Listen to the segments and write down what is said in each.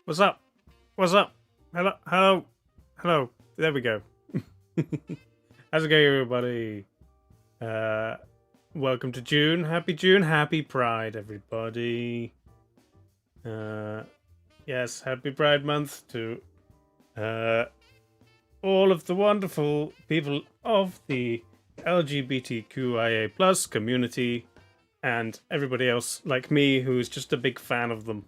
What's up? What's up? Hello, hello, hello. There we go. How's it going, everybody? Welcome to June. Happy Pride, everybody. Yes, happy Pride Month to all of the wonderful people of the LGBTQIA plus community and everybody else like me who's just a big fan of them.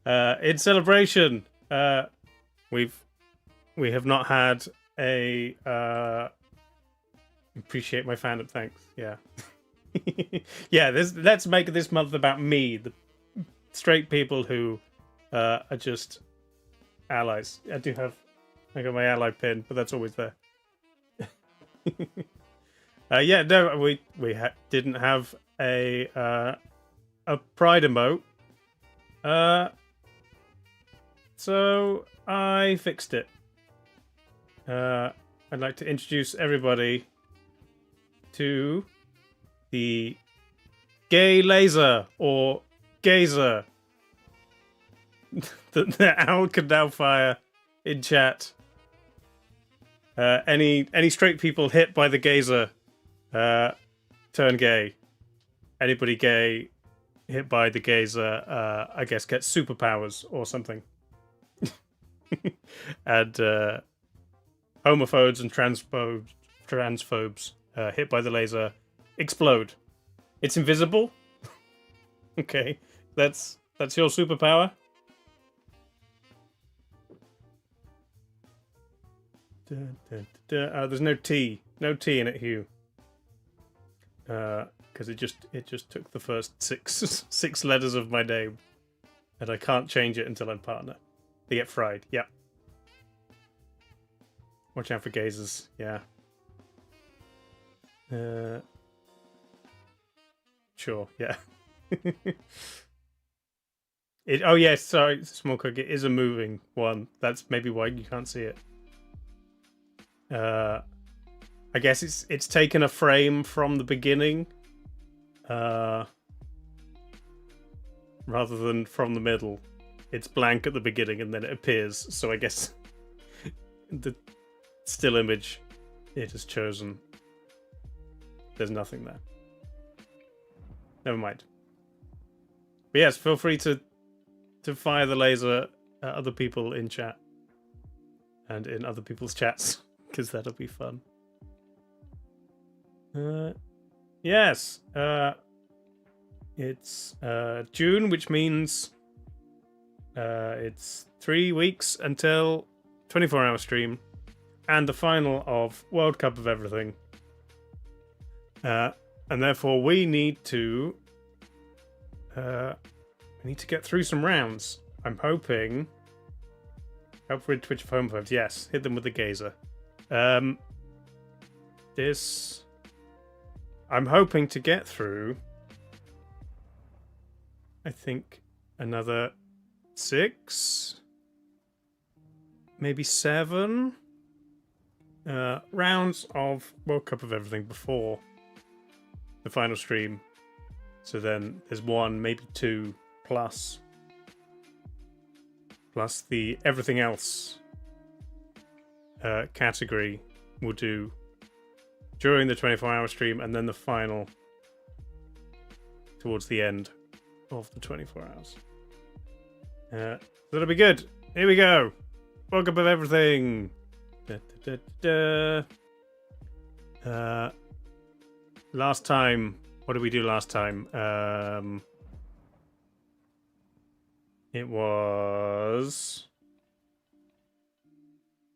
In celebration, we have not had a appreciate my fandom. Thanks. Yeah, yeah. Let's make this month about me, the straight people who are just allies. I got my ally pin, but that's always there. Yeah, no, we didn't have a pride emote. So I fixed it. I'd like to introduce everybody to the gay laser or gazer that Owl can now fire in chat. Any straight people hit by the gazer turn gay. Anybody gay hit by the gazer, I guess, gets superpowers or something. And homophobes and transphobes hit by the laser explode. It's invisible. Okay, that's your superpower. There's no T in it, Hugh. Because it just took the first six letters of my name, and I can't change it until I'm partner. They get fried. Yep. Watch out for gazers. Yeah. Sure. Yeah. Oh yes. Sorry, small cook. It is a moving one. That's maybe why you can't see it. I guess it's taken a frame from the beginning. Rather than from the middle. It's blank at the beginning and then it appears. So I guess the still image it has chosen. There's nothing there. Never mind. But yes, feel free to fire the laser at other people in chat. And in other people's chats. Because that'll be fun. Yes. It's June, which means it's 3 weeks until 24-hour stream and the final of World Cup of Everything. And therefore we need to get through some rounds. I'm hoping. Help for Twitch of homophobes. Yes, hit them with the gazer. This I'm hoping to get through. I think another 6, maybe 7 rounds of World Cup of Everything before the final stream. So then there's 1, maybe 2 plus the everything else category we'll do during the 24-hour stream, and then the final towards the end of the 24 hours. That'll be good. Here we go. World Cup of Everything. Last time, what did we do last time? It was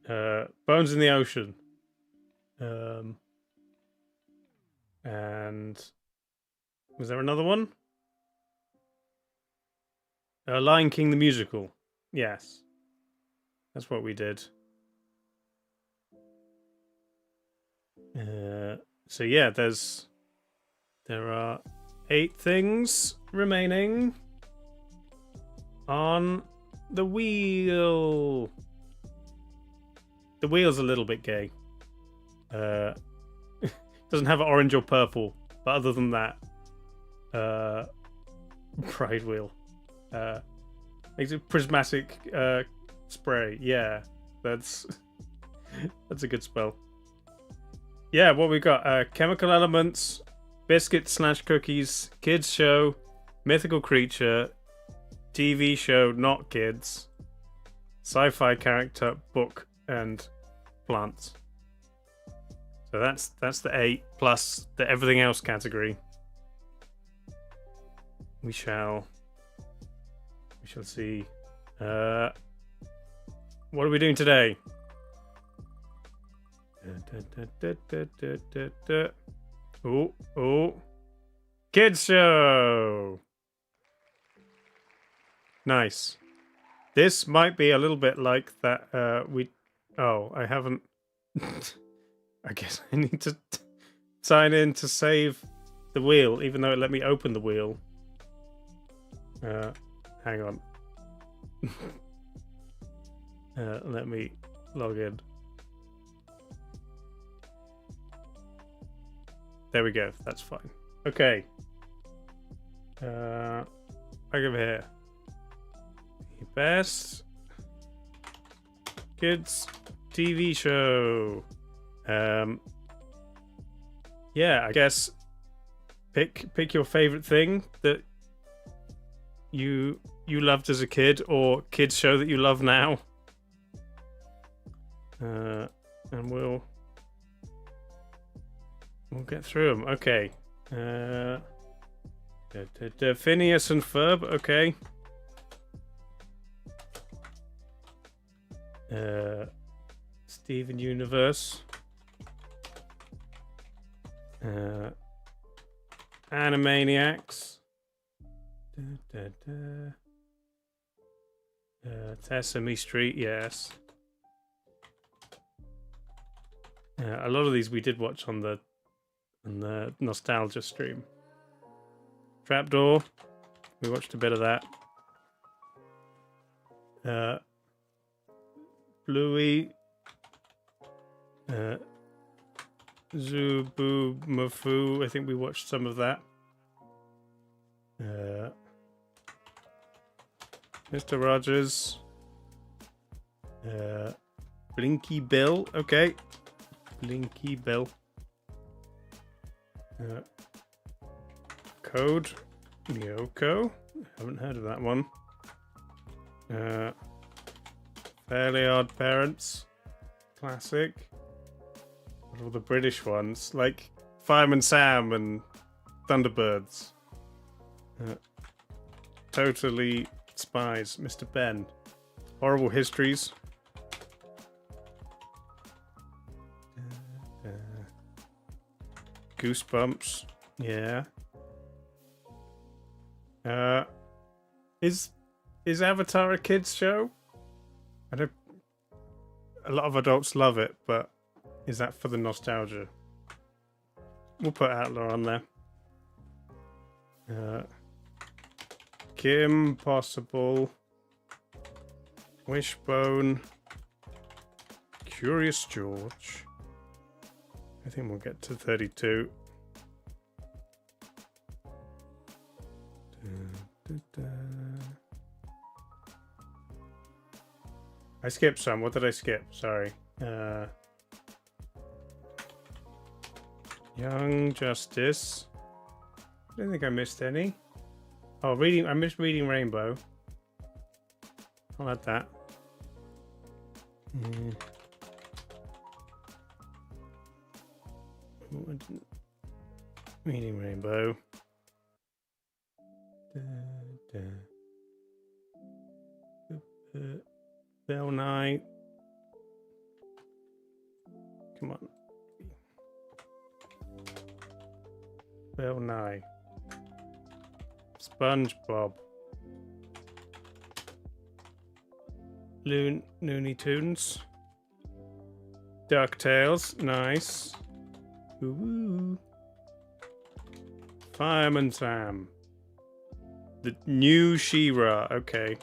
Bones in the Ocean. And was there another one? Lion King the musical. Yes. That's what we did. So yeah, there are 8 things remaining on the wheel. The wheel's a little bit gay. Doesn't have orange or purple, but other than that, Pride wheel. Makes it prismatic spray. Yeah, that's that's a good spell. Yeah, what we got? Chemical elements, biscuits/cookies, kids show, mythical creature, TV show not kids, sci-fi character, book, and plants. So that's the 8 plus the everything else category. We shall see. What are we doing today? Oh, kids show. Nice. This might be a little bit like that. I haven't. I guess I need to sign in to save the wheel, even though it let me open the wheel. Hang on. Let me log in. There we go. That's fine. Okay. Back over here. Best kids TV show. Yeah, I guess pick your favorite thing that you loved as a kid, or kids show that you love now. And we'll get through them. Okay. Phineas and Ferb. Okay. Steven Universe. Animaniacs. Sesame Street, yes. A lot of these we did watch on the nostalgia stream. Trapdoor, we watched a bit of that. Bluey, Zubu Mafu, I think we watched some of that. Mr. Rogers, Blinky Bill, okay. Blinky Bill. Code Lyoko. Haven't heard of that one. Fairly Odd Parents. Classic. What are all the British ones? Like Fireman Sam and Thunderbirds. Totally Spies. Mr. Ben. Horrible Histories. Goosebumps. Yeah. Is Avatar a kids show? I don't. A lot of adults love it, but is that for the nostalgia? We'll put Outlaw on there. Kim Possible. Wishbone. Curious George. I think we'll get to 32. I skipped some. What did I skip? Sorry. Young Justice. I don't think I missed any. Oh, reading. I missed Reading Rainbow. I'll add that. Reading Rainbow. Bill Nye. Come on. Bill Nye. SpongeBob. Looney Tunes. DuckTales. Nice. Ooh. Fireman Sam. The new She-Ra. Okay.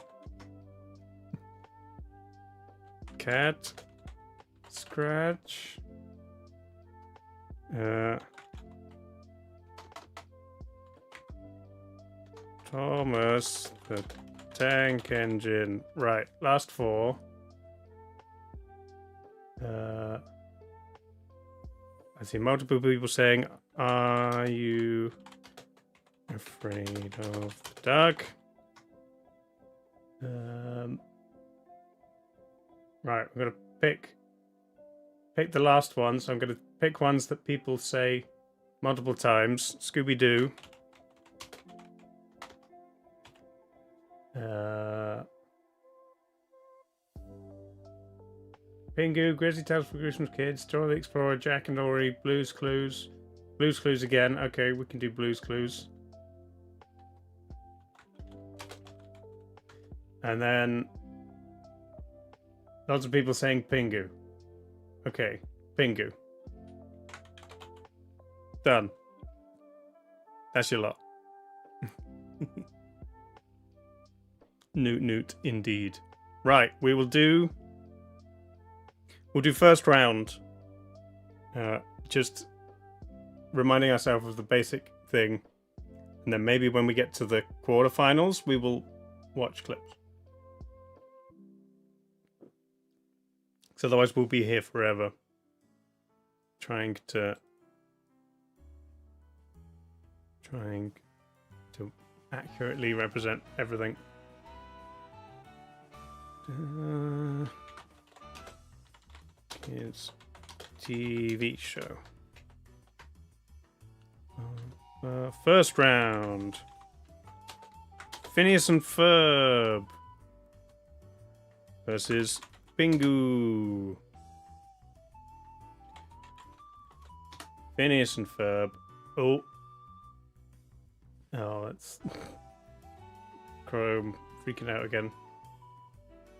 Cat. Scratch. Thomas the tank engine. Right, last 4. I see multiple people saying, "Are you afraid of the dark?" Right, I'm gonna pick the last one. So I'm gonna pick ones that people say multiple times. Scooby-Doo. Pingu, Grizzly Tales for Christmas Kids, Dora the Explorer, Jack and Ori, Blue's Clues. Blue's Clues again. Okay, we can do Blue's Clues. And then lots of people saying Pingu. Okay, Pingu. Done. That's your lot. Newt, indeed. Right, we'll do first round. Just reminding ourselves of the basic thing. And then maybe when we get to the quarterfinals, we will watch clips. So otherwise we'll be here forever. Trying to accurately represent everything. Kids TV show. First round. Phineas and Ferb versus Pingu. Phineas and Ferb. Oh, that's Chrome freaking out again.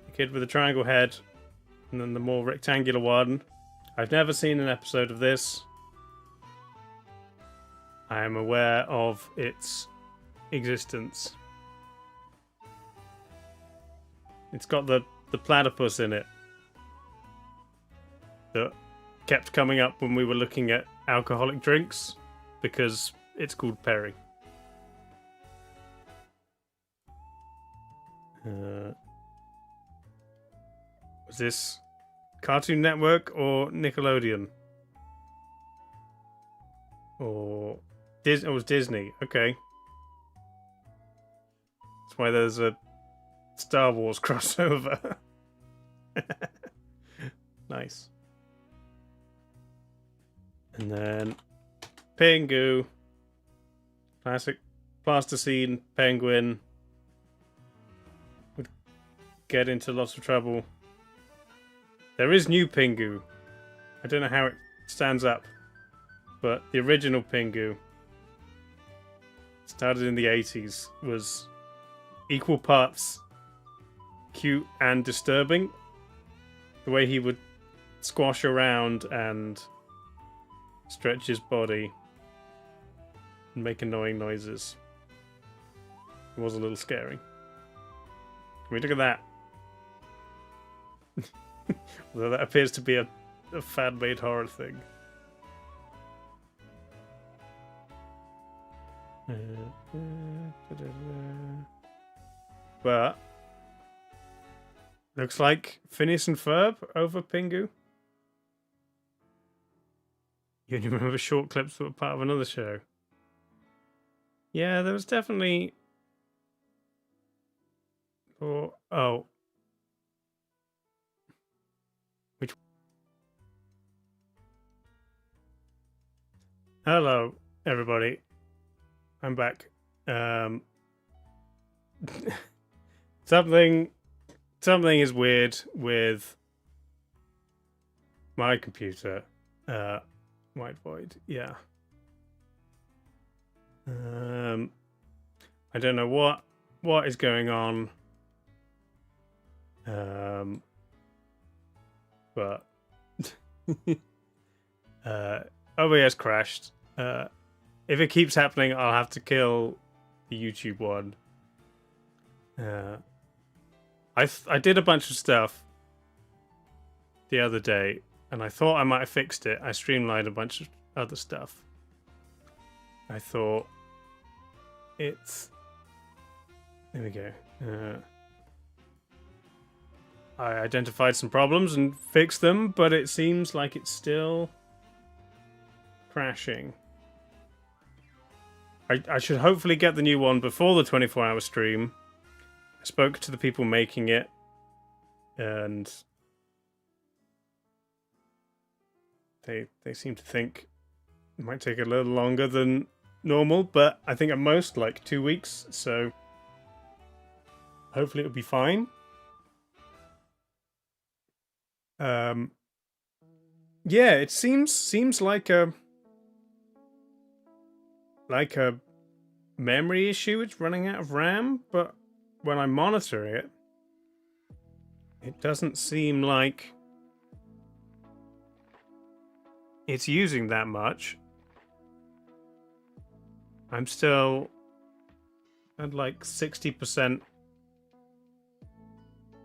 The kid with the triangle head, and then the more rectangular one. I've never seen an episode of this. I am aware of its existence. It's got the platypus in it that kept coming up when we were looking at alcoholic drinks because it's called Perry. Was this Cartoon Network or Nickelodeon? Or it was Disney. Okay. That's why there's a Star Wars crossover. Nice. And then Pingu. Classic plasticine penguin. Would get into lots of trouble. There is new Pingu. I don't know how it stands up. But the original Pingu, started in the 80s, was equal parts cute and disturbing. The way he would squash around and stretch his body and make annoying noises. It was a little scary. Can we look at that? Although that appears to be a fan-made horror thing. But looks like Phineas and Ferb over Pingu. You only remember short clips that were part of another show. Yeah, there was definitely. Oh. Which? Hello, everybody. I'm back. Something is weird with my computer. White void, yeah. I don't know what is going on. But OBS crashed. If it keeps happening, I'll have to kill the YouTube one. I did a bunch of stuff the other day, and I thought I might have fixed it. I streamlined a bunch of other stuff. I thought it's There we go. I identified some problems and fixed them, but it seems like it's still crashing. I should hopefully get the new one before the 24-hour stream. I spoke to the people making it, and they seem to think it might take a little longer than normal, but I think at most like 2 weeks, so hopefully it'll be fine. Yeah, it seems like a memory issue. It's running out of RAM, but when I monitor it, it doesn't seem like it's using that much. I'm still at like 60%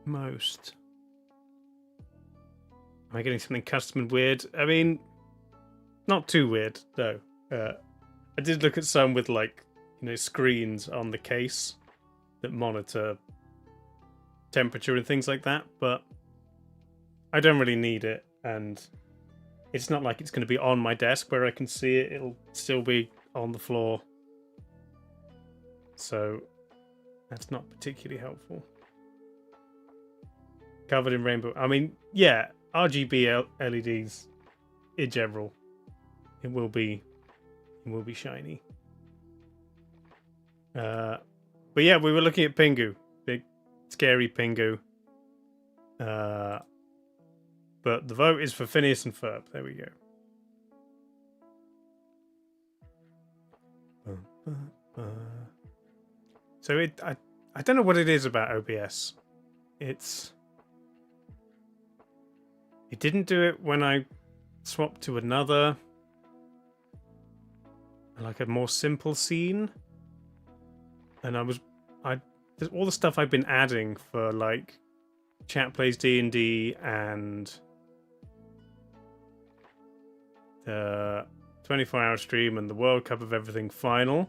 most. Am I getting something custom and weird? I mean, not too weird, though. I did look at some with, like, you know, screens on the case that monitor temperature and things like that, but I don't really need it, and it's not like it's going to be on my desk where I can see it. It'll still be on the floor. So that's not particularly helpful. Covered in rainbow. I mean, yeah, RGB LEDs in general, it will be shiny. But yeah, we were looking at Pingu, big scary Pingu. But the vote is for Phineas and Ferb. There we go. So I don't know what it is about OBS. It didn't do it when I swapped to another, like a more simple scene, and all the stuff I've been adding for like Chat Plays D&D and the 24-hour stream and the World Cup of Everything final.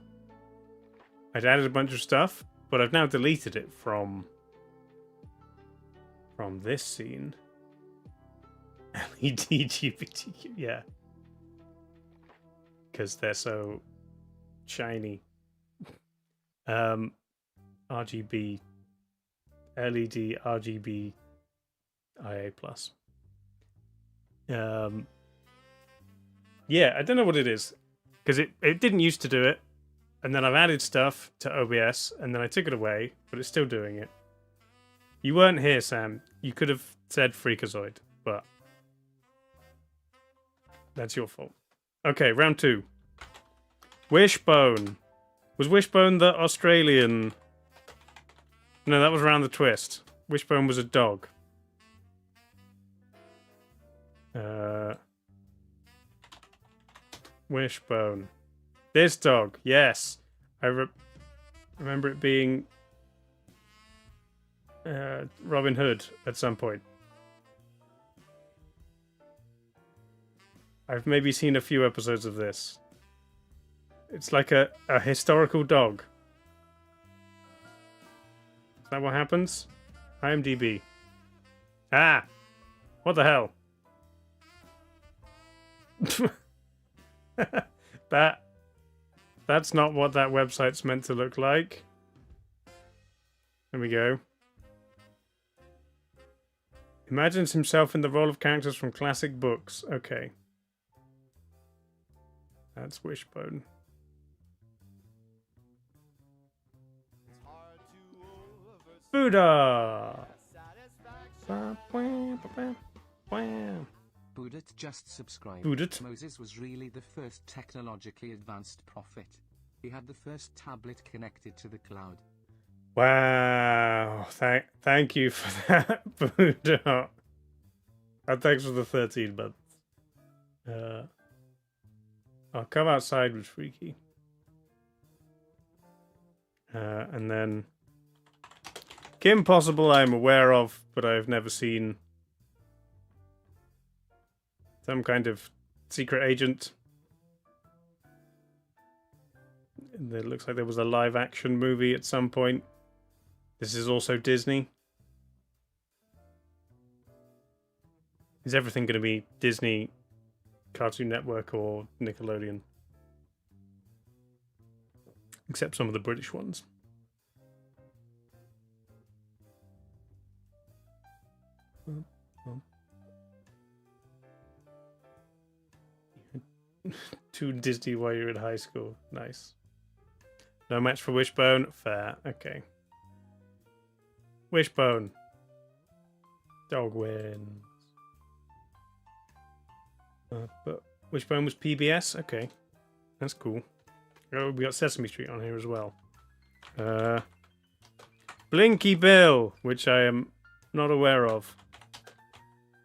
I'd added a bunch of stuff, but I've now deleted it from this scene. LED GBTQ, yeah. Because they're so shiny. RGB, LED, RGB, IA+. Yeah, I don't know what it is. Because it didn't used to do it. And then I've added stuff to OBS, and then I took it away, but it's still doing it. You weren't here, Sam. You could have said Freakazoid, but that's your fault. Okay, round 2. Wishbone. Was Wishbone the Australian? No, that was Round the Twist. Wishbone was a dog. Wishbone. This dog, yes. I remember it being Robin Hood at some point. I've maybe seen a few episodes of this. It's like a historical dog. Is that what happens? IMDb. Ah! What the hell? That's not what that website's meant to look like. There we go. Imagines himself in the role of characters from classic books. Okay. That's Wishbone. Buddha! Buddha just subscribed. Buddha. Moses was really the first technologically advanced prophet. He had the first tablet connected to the cloud. Wow. Thank you for that, Buddha. And thanks for the 13 months. I'll come outside was freaky. And then Kim Possible I'm aware of, but I've never seen. Some kind of secret agent. And it looks like there was a live action movie at some point. This is also Disney. Is everything going to be Disney, Cartoon Network, or Nickelodeon? Except some of the British ones. To Disney while you're in high school. Nice. No match for Wishbone? Fair. Okay. Wishbone. Dog wins. But Wishbone was PBS? Okay. That's cool. Oh, we got Sesame Street on here as well. Blinky Bill, which I am not aware of.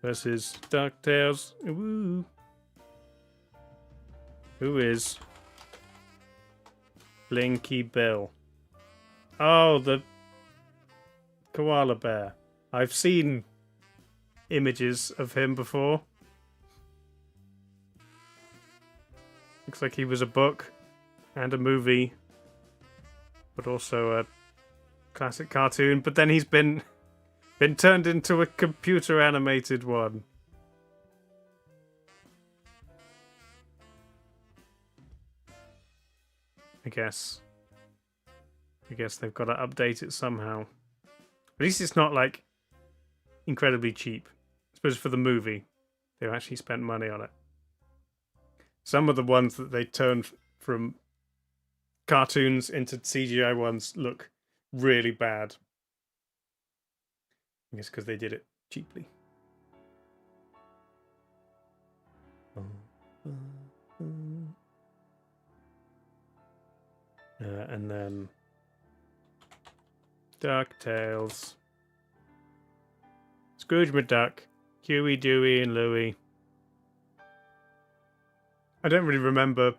Versus DuckTales. Woo. Who is Blinky Bill? Oh, the koala bear. I've seen images of him before. Looks like he was a book and a movie, but also a classic cartoon. But then he's been turned into a computer animated one. I guess they've got to update it somehow. At least it's not like incredibly cheap. I suppose for the movie, they've actually spent money on it. Some of the ones that they turned from cartoons into CGI ones look really bad. I guess because they did it cheaply. And then DuckTales, Scrooge McDuck, Huey, Dewey, and Louie. I don't really remember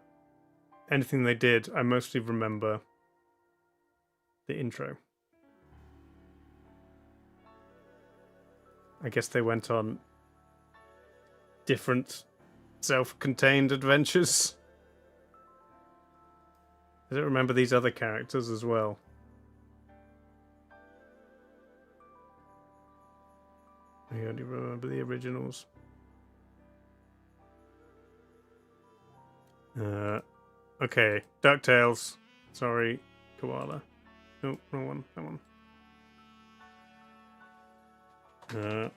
anything they did. I mostly remember the intro. I guess they went on different self-contained adventures. I don't remember these other characters as well. I only remember the originals. Okay, DuckTales. Sorry, koala. No, wrong one. That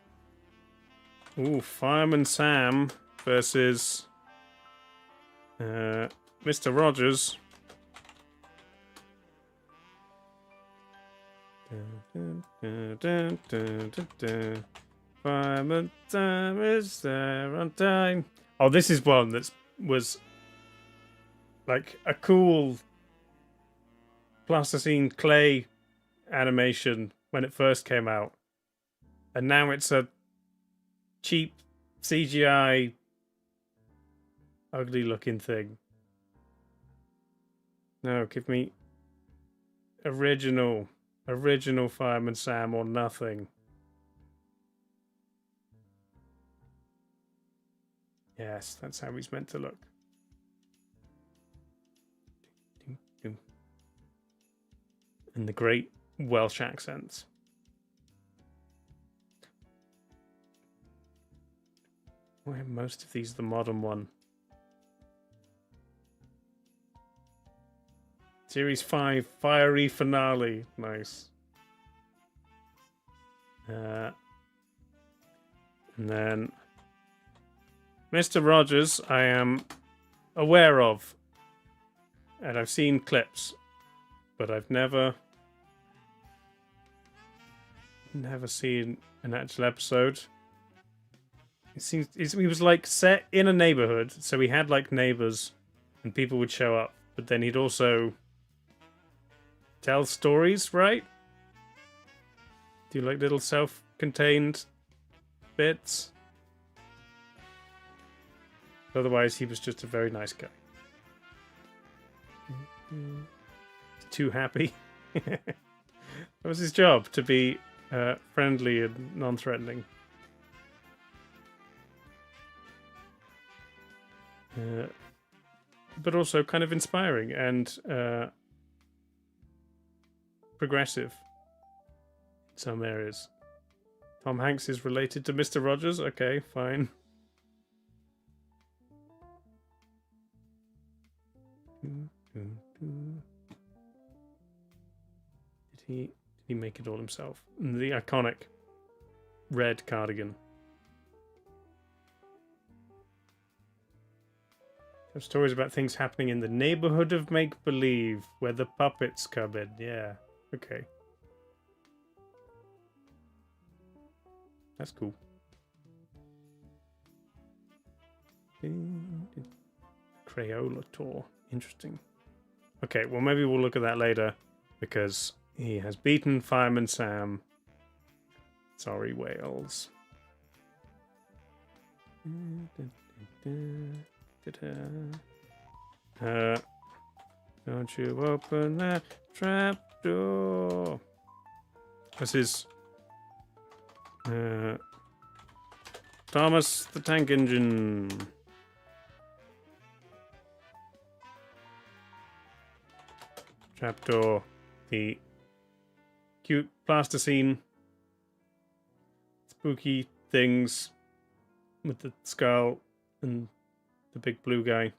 one. Fireman Sam versus Mr. Rogers. Fireman Sam is there on time. Oh, this is one that was like a cool plasticine clay animation when it first came out, and now it's a cheap CGI ugly looking thing. No, give me original Fireman Sam or nothing. Yes, that's how he's meant to look. And the great Welsh accents. Why are most of these the modern one? Series 5, Fiery Finale. Nice. And then Mr. Rogers, I am aware of. And I've seen clips. But I've never seen an actual episode. It seems he was like set in a neighborhood, so he had like neighbors and people would show up, but then he'd also tell stories, right? Do like little self-contained bits. Otherwise, he was just a very nice guy. Too happy. That was his job, to be friendly and non-threatening. But also kind of inspiring and progressive. some areas. Tom Hanks is related to Mr. Rogers. Okay, fine. Did he make it all himself? The iconic red cardigan. Have stories about things happening in the neighborhood of make-believe, where the puppets come in. Yeah, okay. That's cool. Crayola tour. Interesting. Okay, well maybe we'll look at that later, because he has beaten Fireman Sam. Sorry, Wales. Don't you open that trap door. This is Thomas the Tank Engine. Trapdoor. The cute plasticine spooky things with the skull and the big blue guy.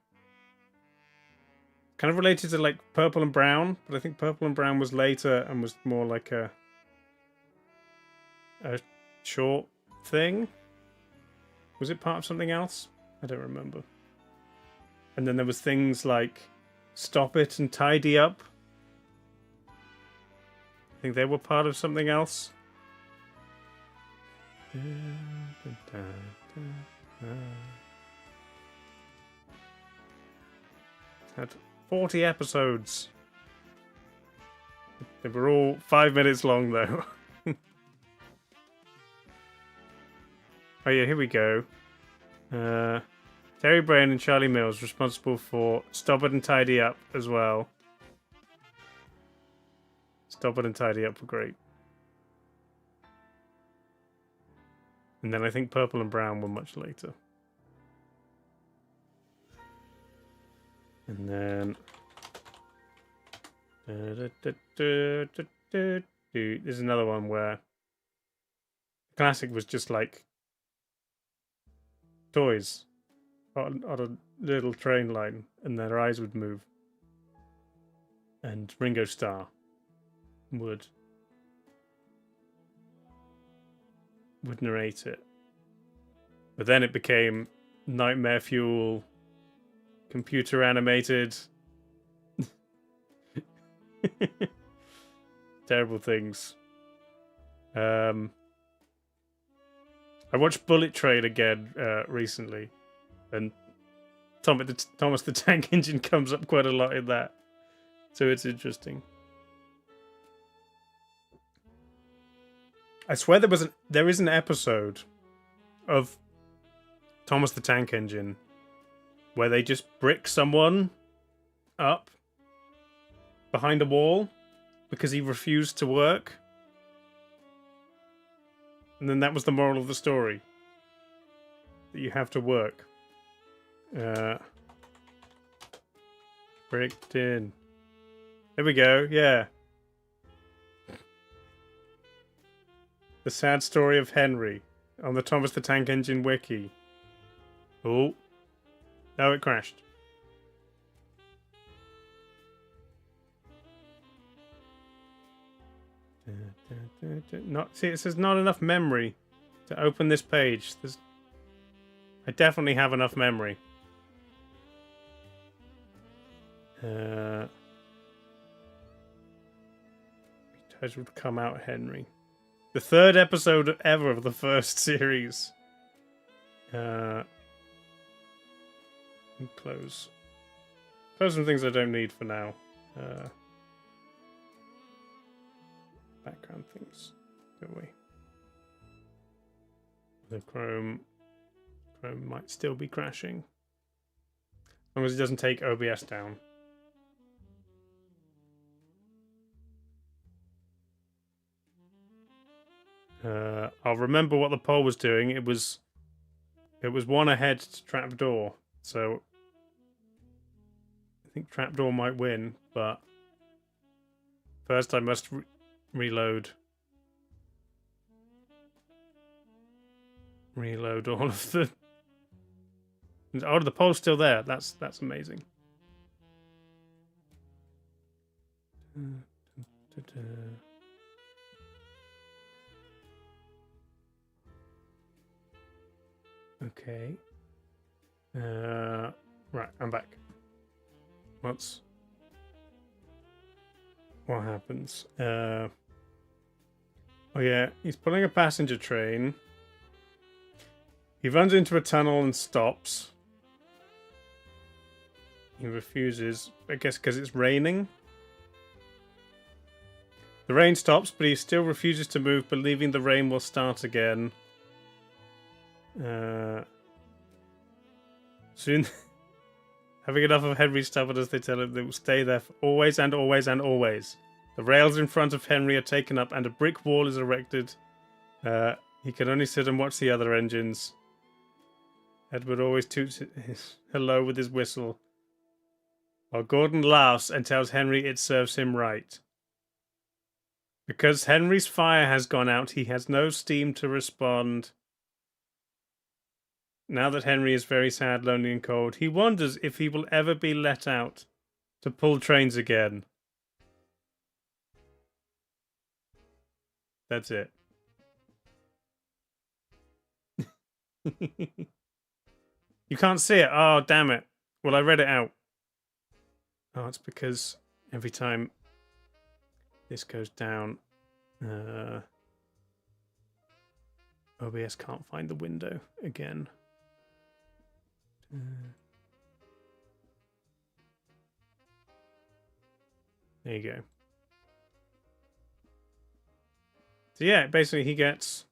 Kind of related to like Purple and Brown, but I think Purple and Brown was later and was more like a short thing. Was it part of something else? I don't remember. And then there was things like Stop It and Tidy Up. I think they were part of something else. It's had 40 episodes. They were all 5 minutes long, though. Oh yeah, here we go. Terry Brain and Charlie Mills responsible for Stop It and Tidy Up as well. Stop It and Tidy Up were great. And then I think Purple and Brown were much later. And then... There's another one where... The classic was just like... toys on a little train line, and their eyes would move. And Ringo Starr would narrate it. But then it became Nightmare Fuel, computer animated, terrible things. I watched Bullet Train again recently, and Thomas the Tank Engine comes up quite a lot in that, so it's interesting. I swear there is an episode of Thomas the Tank Engine where they just brick someone up behind a wall because he refused to work. And then that was the moral of the story. That you have to work. Bricked in. There we go, yeah. The Sad Story of Henry on the Thomas the Tank Engine wiki. Oh. No, it crashed. See, it says not enough memory to open this page. I definitely have enough memory. Titled Come Out Henry. The third episode ever of the first series. Close. Close some things I don't need for now. Background things. Go away. The Chrome might still be crashing. As long as it doesn't take OBS down. I'll remember what the poll was doing. It was one ahead to Trapdoor, so I think Trapdoor might win, but first I must reload reload all of the... Oh, the pole's still there. That's amazing. Okay. Right, I'm back. What happens? Oh yeah, he's pulling a passenger train. He runs into a tunnel and stops. He refuses, I guess because it's raining. The rain stops, but he still refuses to move, believing the rain will start again. Soon, having enough of Henry's stubbornness, they tell him they will stay there for always and always and always. The rails in front of Henry are taken up and a brick wall is erected. He can only sit and watch the other engines. Edward always toots his hello with his whistle, while Gordon laughs and tells Henry it serves him right. Because Henry's fire has gone out, he has no steam to respond. Now that Henry is very sad, lonely, and cold, he wonders if he will ever be let out to pull trains again. That's it. You can't see it. Oh, damn it. Well, I read it out. Oh, it's because every time this goes down, OBS can't find the window again. There you go. So yeah, basically he gets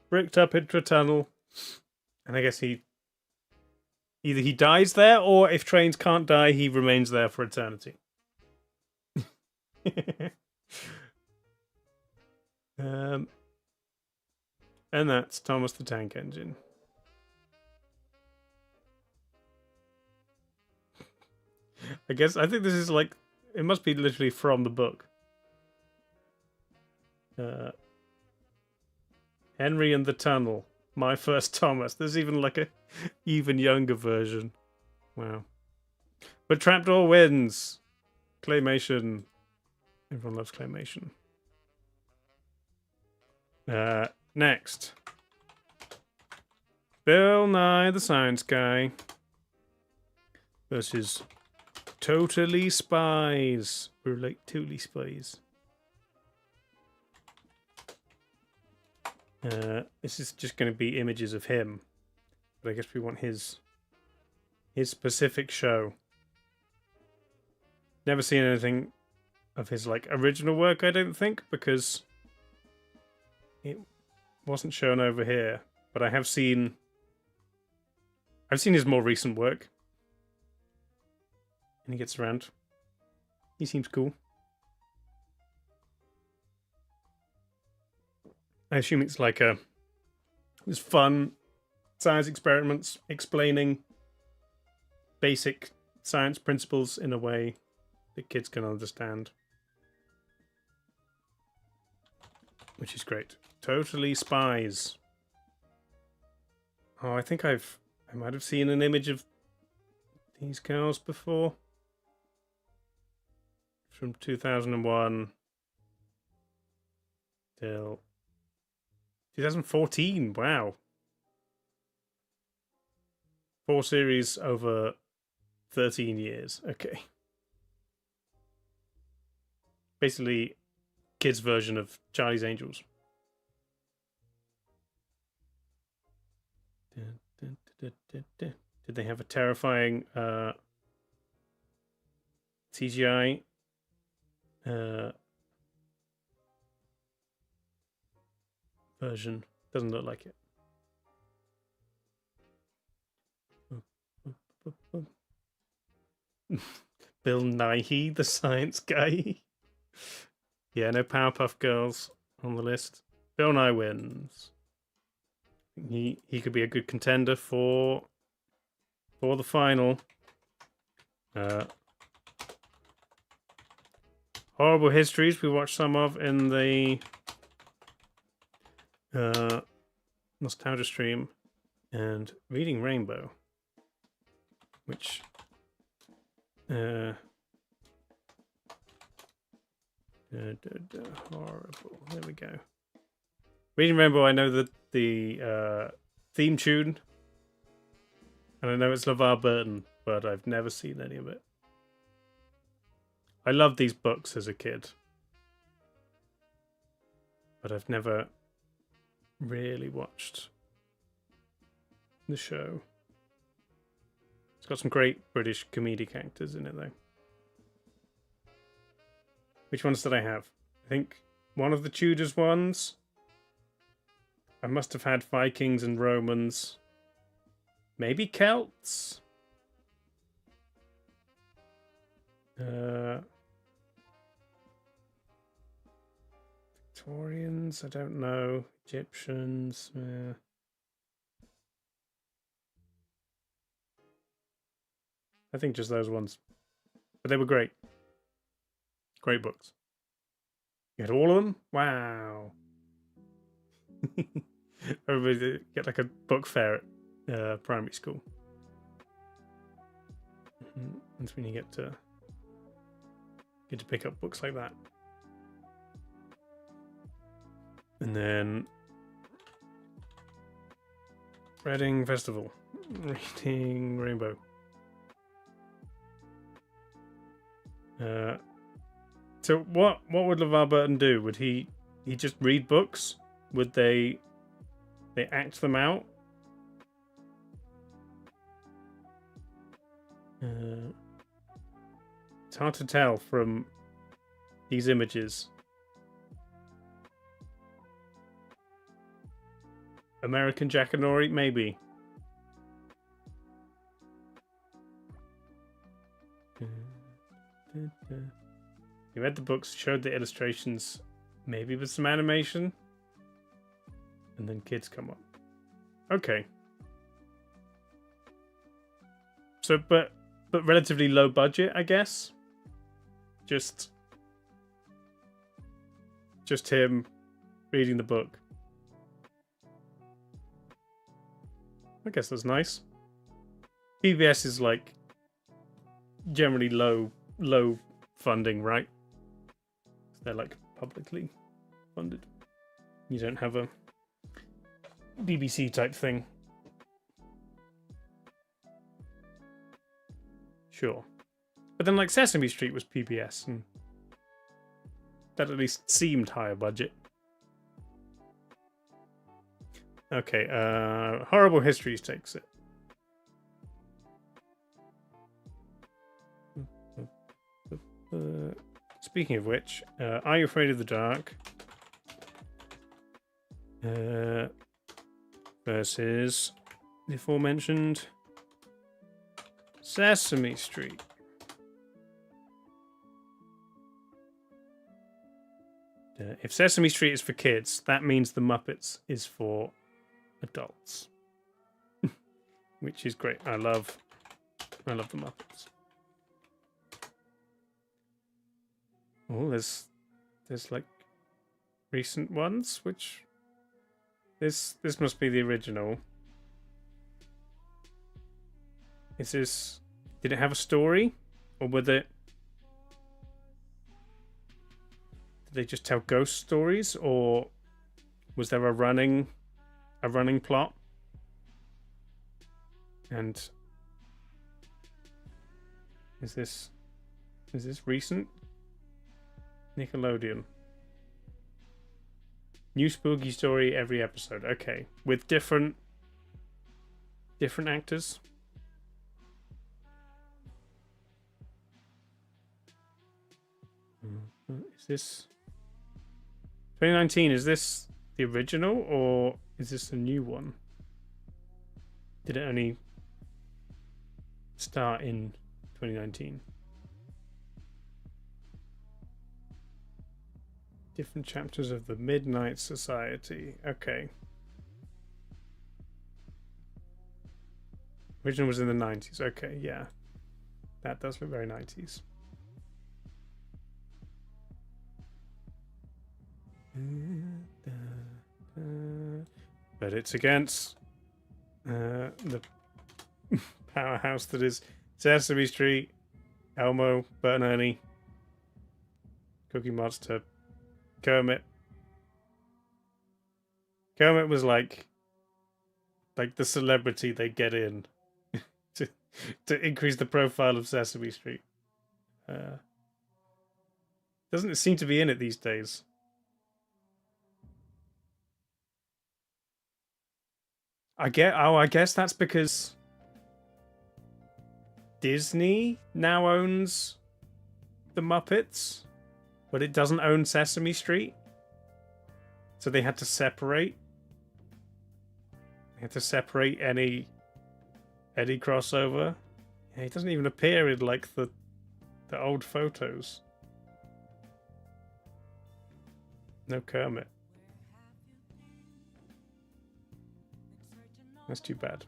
bricked up into a tunnel, and I guess either he dies there, or if trains can't die, he remains there for eternity. And that's Thomas the Tank Engine. I think this is like, it must be literally from the book. Henry and the Tunnel, My First Thomas. There's even like a even younger version. Wow. But Trapdoor wins. Claymation. Everyone loves Claymation. Next. Bill Nye the Science Guy versus Totally Spies. We're like Totally Spies. This is just going to be images of him, but I guess we want his specific show. Never seen anything of his like original work, I don't think, because it wasn't shown over here. But I've seen his more recent work, and he gets around. He seems cool. I assume it's like there's fun science experiments explaining basic science principles in a way that kids can understand. Which is great. Totally Spies. Oh, I think I might have seen an image of these girls before. From 2001 till 2014, wow. 4 series over 13 years, okay. Basically, kids' version of Charlie's Angels. Did they have a terrifying CGI version? Doesn't look like it. Bill Nighy, the Science Guy. Yeah, no Powerpuff Girls on the list. Bill Nye wins. He could be a good contender for the final. Horrible Histories we watched some of in the Nostalgia Stream, and Reading Rainbow, which horrible. There we go. Reading Rainbow, I know the theme tune, and I know it's LeVar Burton, but I've never seen any of it. I loved these books as a kid, but I've never really watched the show. It's got some great British comedic actors in it, though. Which ones did I have? I think one of the Tudors ones. I must have had Vikings and Romans. Maybe Celts? Victorians? I don't know. Egyptians? I think just those ones. But they were great. Great books. You had all of them? Wow. Everybody get like a book fair at primary school. That's when you get to pick up books like that. And then Reading Festival. Reading Rainbow. So what would LeVar Burton do? Would he just read books? Would they act them out? It's hard to tell from these images. American Jackanory, maybe. He read the books, showed the illustrations, maybe with some animation, and then kids come up. Okay. So, but relatively low budget, I guess. Just him reading the book. I guess that's nice. PBS is like generally low funding, right? They're like publicly funded. You don't have a BBC type thing. Sure. But then like Sesame Street was PBS, and that at least seemed higher budget. Okay, Horrible Histories takes it. Speaking of which, Are You Afraid of the Dark? Versus the aforementioned Sesame Street. If Sesame Street is for kids, that means The Muppets is for adults. Which is great. I love The Muppets. Oh, there's like recent ones, which this must be the original. Is this, did it have a story, or did they just tell ghost stories, or was there a running plot? And is this recent? Nickelodeon. New spooky story every episode. Okay, with different actors. Is this 2019? Is this the original, or is this a new one? Did it only start in 2019? Different chapters of the Midnight Society. Okay. Original was in the 90s. Okay, yeah. That does look very 90s. but it's against the powerhouse that is Sesame Street, Elmo, Bert and Ernie, Cookie Monster, Kermit. Kermit was like the celebrity they get in to increase the profile of Sesame Street. Doesn't it seem to be in it these days? I guess that's because Disney now owns the Muppets, but it doesn't own Sesame Street. So they had to separate. They had to separate any crossover. Yeah, he doesn't even appear in like the old photos. No Kermit. That's too bad.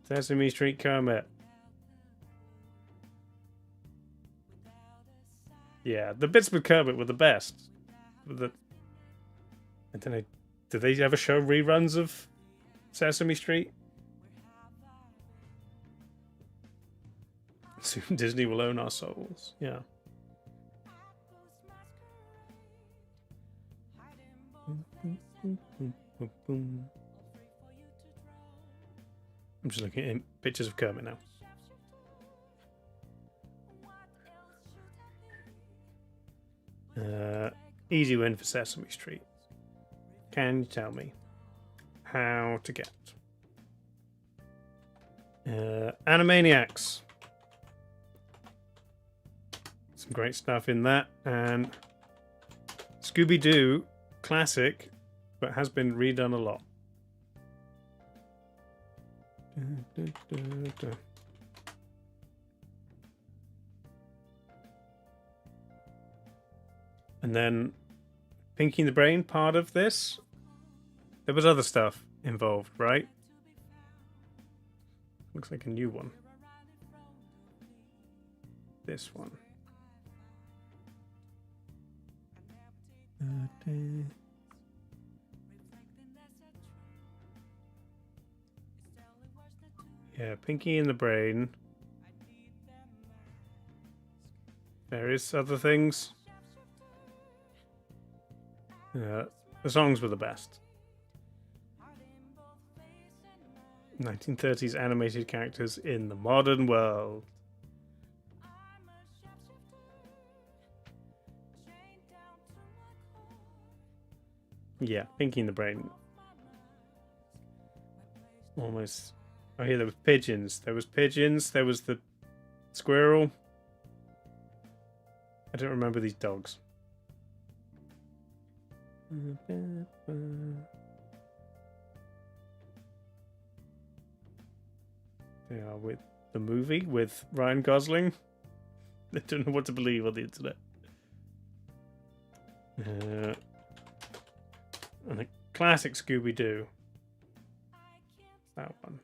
Sesame Street Kermit. Yeah, the bits with Kermit were the best. I don't know. Did they ever show reruns of Sesame Street? Soon Disney will own our souls. Yeah. I'm just looking at pictures of Kermit now. Easy win for Sesame Street. Can you tell me how to get Animaniacs? Some great stuff in that, and Scooby-Doo, classic, but has been redone a lot. And then Pinky and the Brain, part of this. There was other stuff involved, right? Looks like a new one. This one. Yeah, Pinky and the Brain. Various other things. The songs were the best. 1930s animated characters in the modern world. Yeah, Pinky and the Brain. Almost. Oh, yeah, there was pigeons. There was pigeons. There was the squirrel. I don't remember these dogs. They are with the movie with Ryan Gosling. I don't know what to believe on the internet. And a classic Scooby-Doo. That one.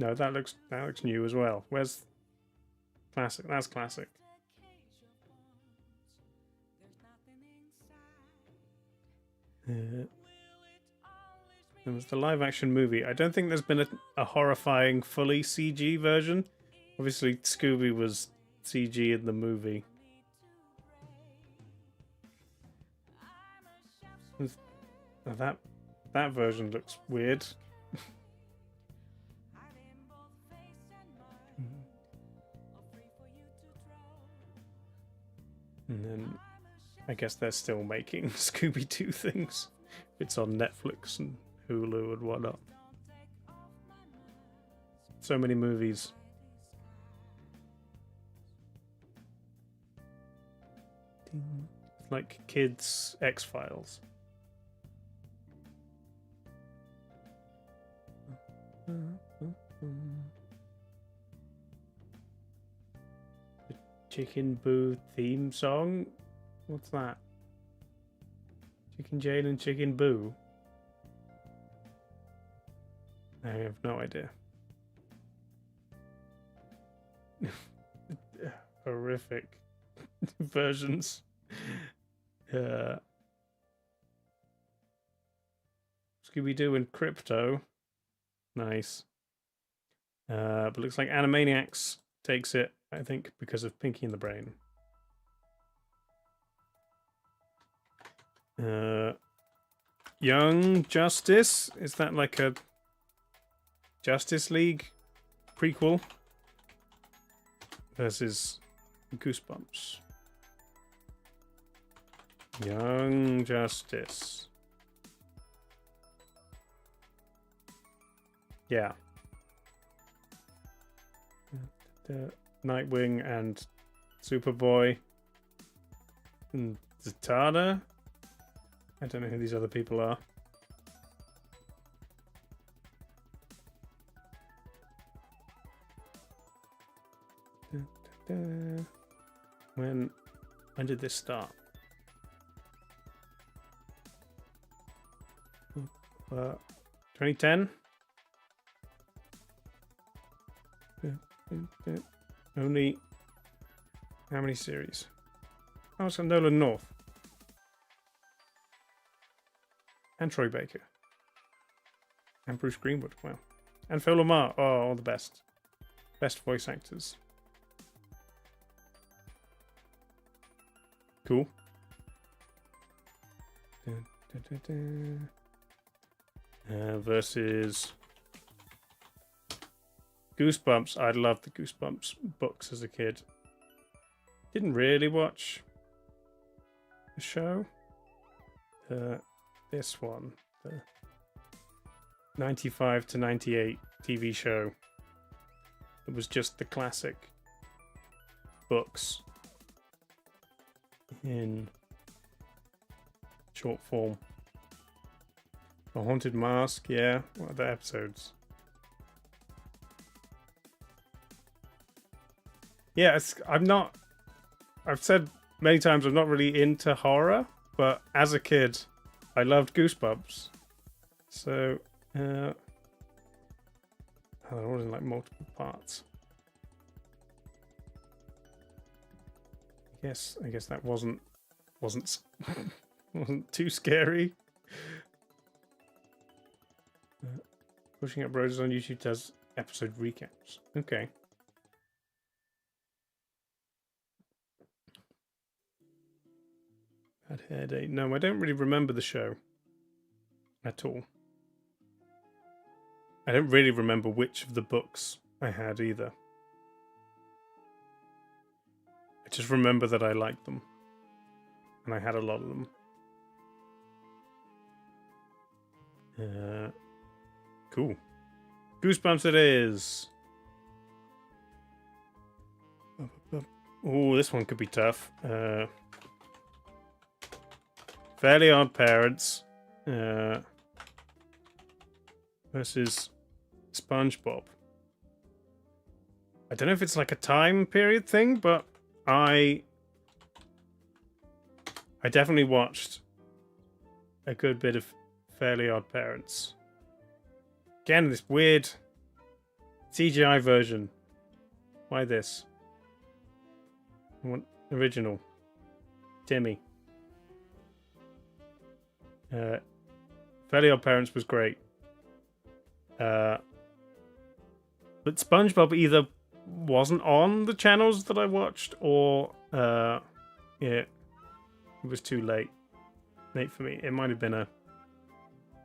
No, that looks new as well. Where's classic? That's classic. There was the live-action movie. I don't think there's been a horrifying, fully CG version. Obviously, Scooby was CG in the movie. That version looks weird. And then I guess they're still making Scooby-Doo things. It's on Netflix and Hulu and whatnot. So many movies. It's like kids' X-Files. The Chicken Boo theme song? What's that? Chicken Jane and Chicken Boo? I have no idea. Horrific versions. Scooby-Doo and Crypto. Nice. But looks like Animaniacs takes it, I think, because of Pinky and the Brain. Young Justice? Is that like a Justice League prequel? Versus Goosebumps. Young Justice. Yeah. Nightwing and Superboy. And Zatanna? I don't know who these other people are. When did this start? 2010? Only how many series? Oh, it's Nolan North. And Troy Baker. And Bruce Greenwood. Wow. And Phil Lamar. Oh, all the best. Best voice actors. Cool. Versus Goosebumps. I loved the Goosebumps books as a kid. Didn't really watch the show. This one, the 95 to 98 TV show. It was just the classic books in short form. The Haunted Mask, yeah. What are the episodes? Yeah, I've said many times I'm not really into horror, but as a kid, I loved Goosebumps. So, it was in like multiple parts. I guess that wasn't wasn't too scary. Pushing Up Roses on YouTube does episode recaps. Okay. Bad Hair Day. No, I don't really remember the show at all. I don't really remember which of the books I had either. I just remember that I liked them. And I had a lot of them. Cool. Goosebumps it is. Oh, this one could be tough. Fairly Odd Parents versus SpongeBob. I don't know if it's like a time period thing, but I definitely watched a good bit of Fairly Odd Parents. Again, this weird CGI version. Why this? I want original. Timmy. Fairly Odd Parents was great. But SpongeBob either wasn't on the channels that I watched, or it was too late for me. It might have been a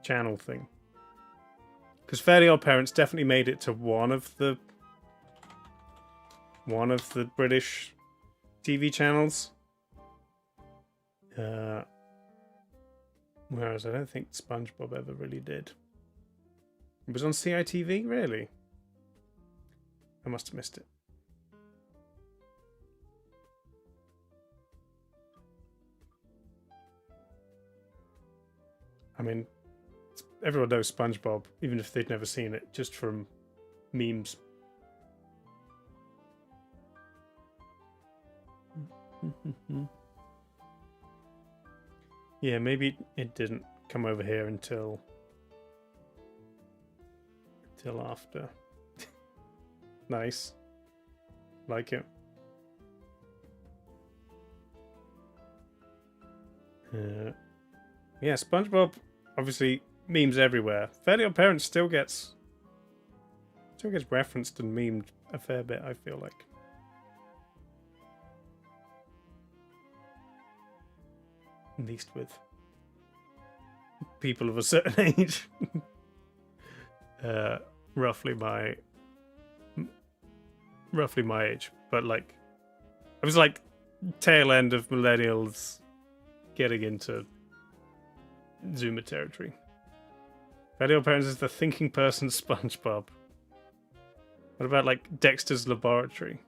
channel thing. Because Fairly Odd Parents definitely made it to one of the British TV channels. Whereas I don't think SpongeBob ever really did. It was on CITV, really? I must have missed it. I mean, everyone knows SpongeBob, even if they'd never seen it, just from memes. Yeah, maybe it didn't come over here until after. Nice. Like it. Yeah, SpongeBob, obviously memes everywhere. Fairly Odd Parents still gets referenced and memed a fair bit, I feel like. At least with people of a certain age. Roughly my age. But like, I was like tail end of millennials getting into Zoomer territory. Fairly Odd Parents is the thinking person SpongeBob. What about like Dexter's Laboratory?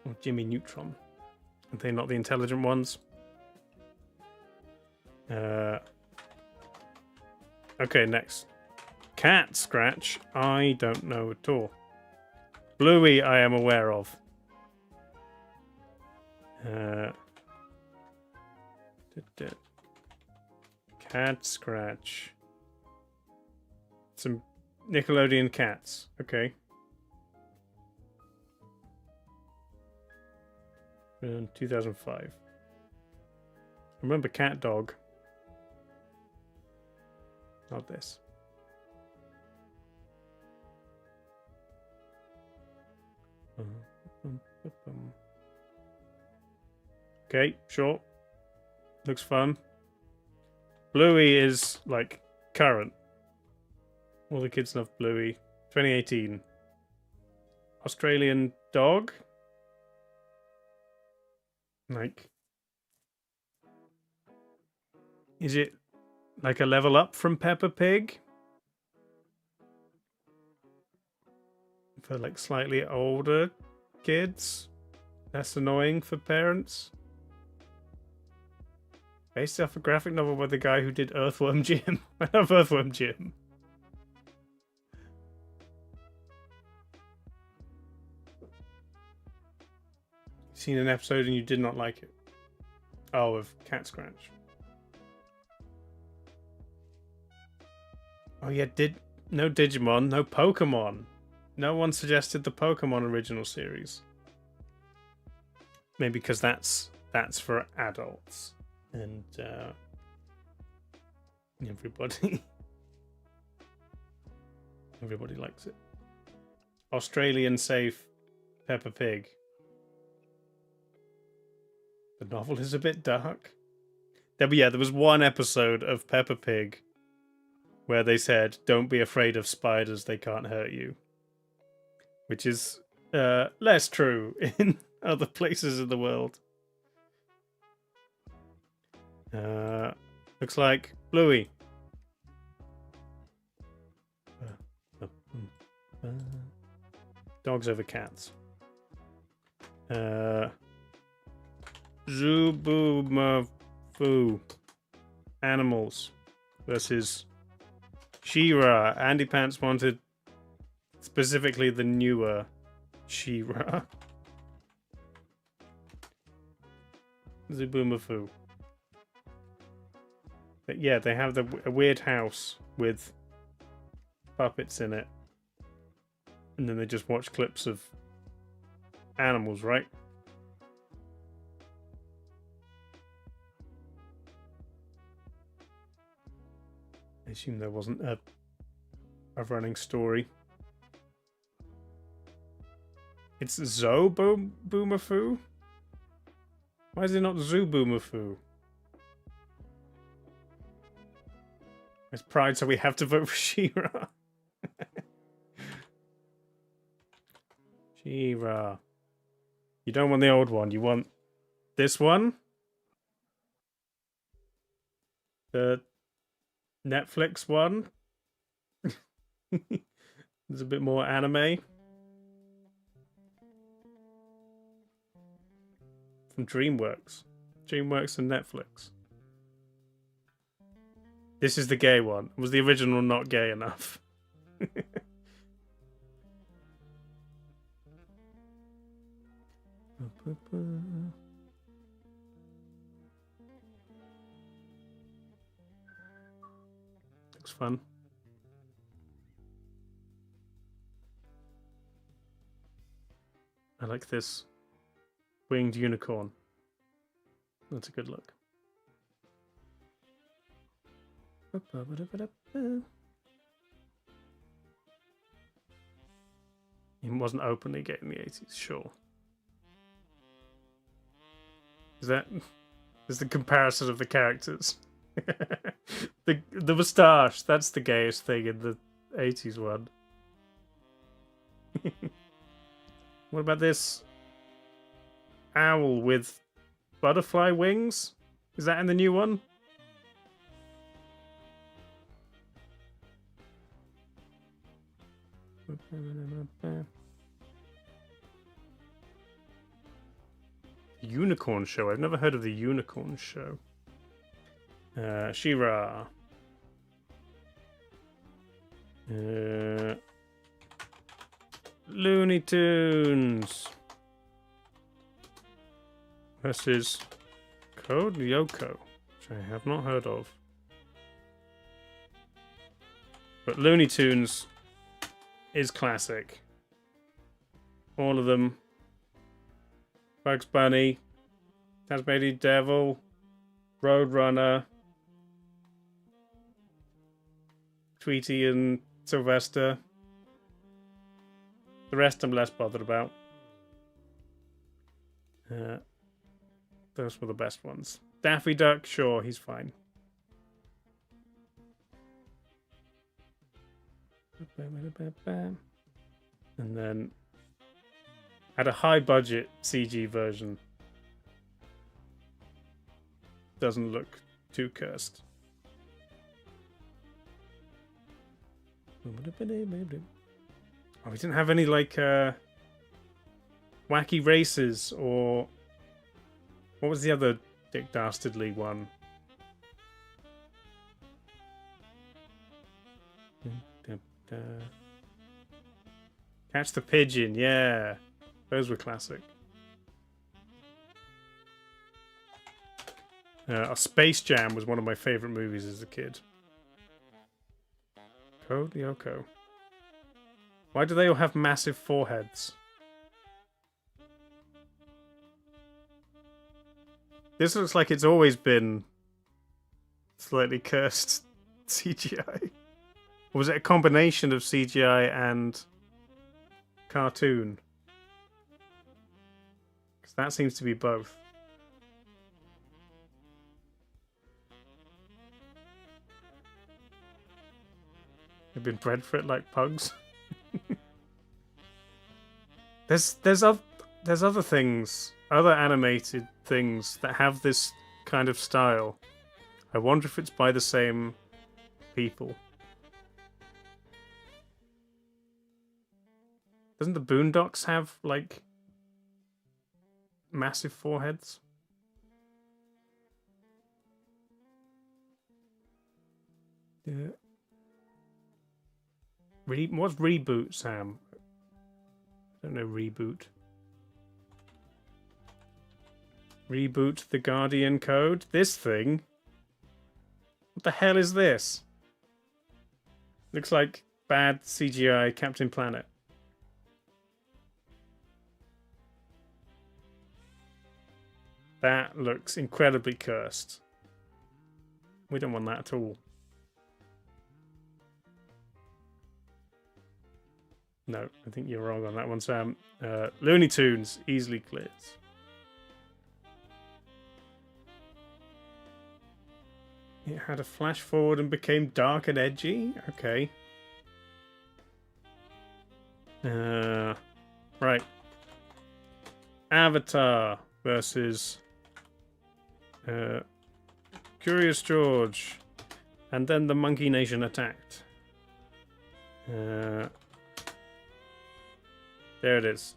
Or Jimmy Neutron? Are they not the intelligent ones? Okay, next. Cat Scratch, I don't know at all. Bluey, I am aware of. Cat Scratch. Some Nickelodeon cats. Okay. 2005. I remember Cat Dog. Not this. Okay, sure. Looks fun. Bluey is like current. All the kids love Bluey. 2018. Australian dog? Like, is it like a level up from Peppa Pig? For like slightly older kids? Less annoying for parents? Based off a graphic novel by the guy who did Earthworm Jim. I love Earthworm Jim. Seen an episode and you did not like it? Oh, of Cat Scratch. Oh yeah, no Digimon, no Pokemon. No one suggested the Pokemon original series. Maybe because that's for adults. And everybody likes it. Australian safe Peppa Pig. The novel is a bit dark. There was one episode of Peppa Pig where they said, "Don't be afraid of spiders; they can't hurt you," which is less true in other places in the world. Looks like Bluey. Dogs over cats. Zubumafu. Animals versus She-Ra. Andy Pants wanted specifically the newer She-Ra. Zubumafu. But yeah, they have a weird house with puppets in it. And then they just watch clips of animals, right? I assume there wasn't a running story. It's Zo-Boomafu? Why is it not Zoo-Boomafu? It's pride, so we have to vote for She-Ra. She-Ra. You don't want the old one. You want this one? The Netflix one? There's a bit more anime. From DreamWorks. DreamWorks and Netflix. This is the gay one. Was the original not gay enough? Looks fun. I like this winged unicorn. That's a good look. He wasn't openly gay in the 80s, sure. Is the comparison of the characters? the moustache, that's the gayest thing in the 80s one. What about this owl with butterfly wings? Is that in the new one? Unicorn Show. I've never heard of the Unicorn Show. She-Ra. Looney Tunes versus Code Lyoko, which I have not heard of. But Looney Tunes is classic. All of them. Bugs Bunny, Tasmanian Devil, Roadrunner, Tweety and Sylvester. The rest I'm less bothered about. Those were the best ones. Daffy Duck, sure, he's fine. And then had a high budget CG version. Doesn't look too cursed. Oh, we didn't have any like wacky races or what was the other Dick Dastardly one? Catch the Pigeon, yeah. Those were classic. Space Jam was one of my favorite movies as a kid. Code Lyoko. Why do they all have massive foreheads? This looks like it's always been slightly cursed CGI. Or was it a combination of CGI and cartoon? Because that seems to be both. They've been bred for it like pugs. There's other things, other animated things that have this kind of style. I wonder if it's by the same people. Doesn't the Boondocks have like massive foreheads? Yeah. What's Reboot, Sam? I don't know Reboot. Reboot the Guardian Code? This thing? What the hell is this? Looks like bad CGI Captain Planet. That looks incredibly cursed. We don't want that at all. No, I think you're wrong on that one, Sam. Looney Tunes easily clears. It had a flash forward and became dark and edgy? Okay. Right. Avatar versus Curious George. And then the Monkey Nation attacked. There it is.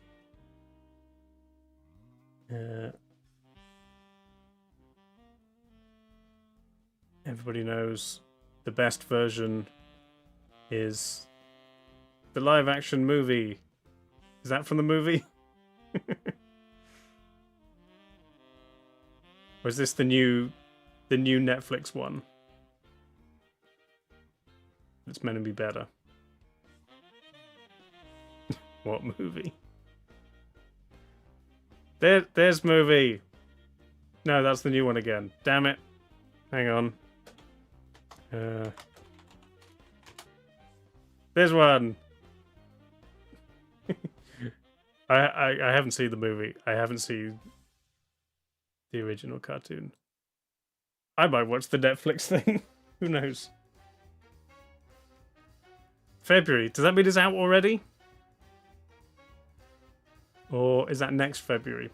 Everybody knows the best version is the live action movie. Is that from the movie? Or is this the new Netflix one? It's meant to be better. What movie? There's movie. No, that's the new one again. Damn it. Hang on. There's one. I haven't seen the movie. I haven't seen the original cartoon. I might watch the Netflix thing. Who knows? February. Does that mean it's out already? Or is that next February?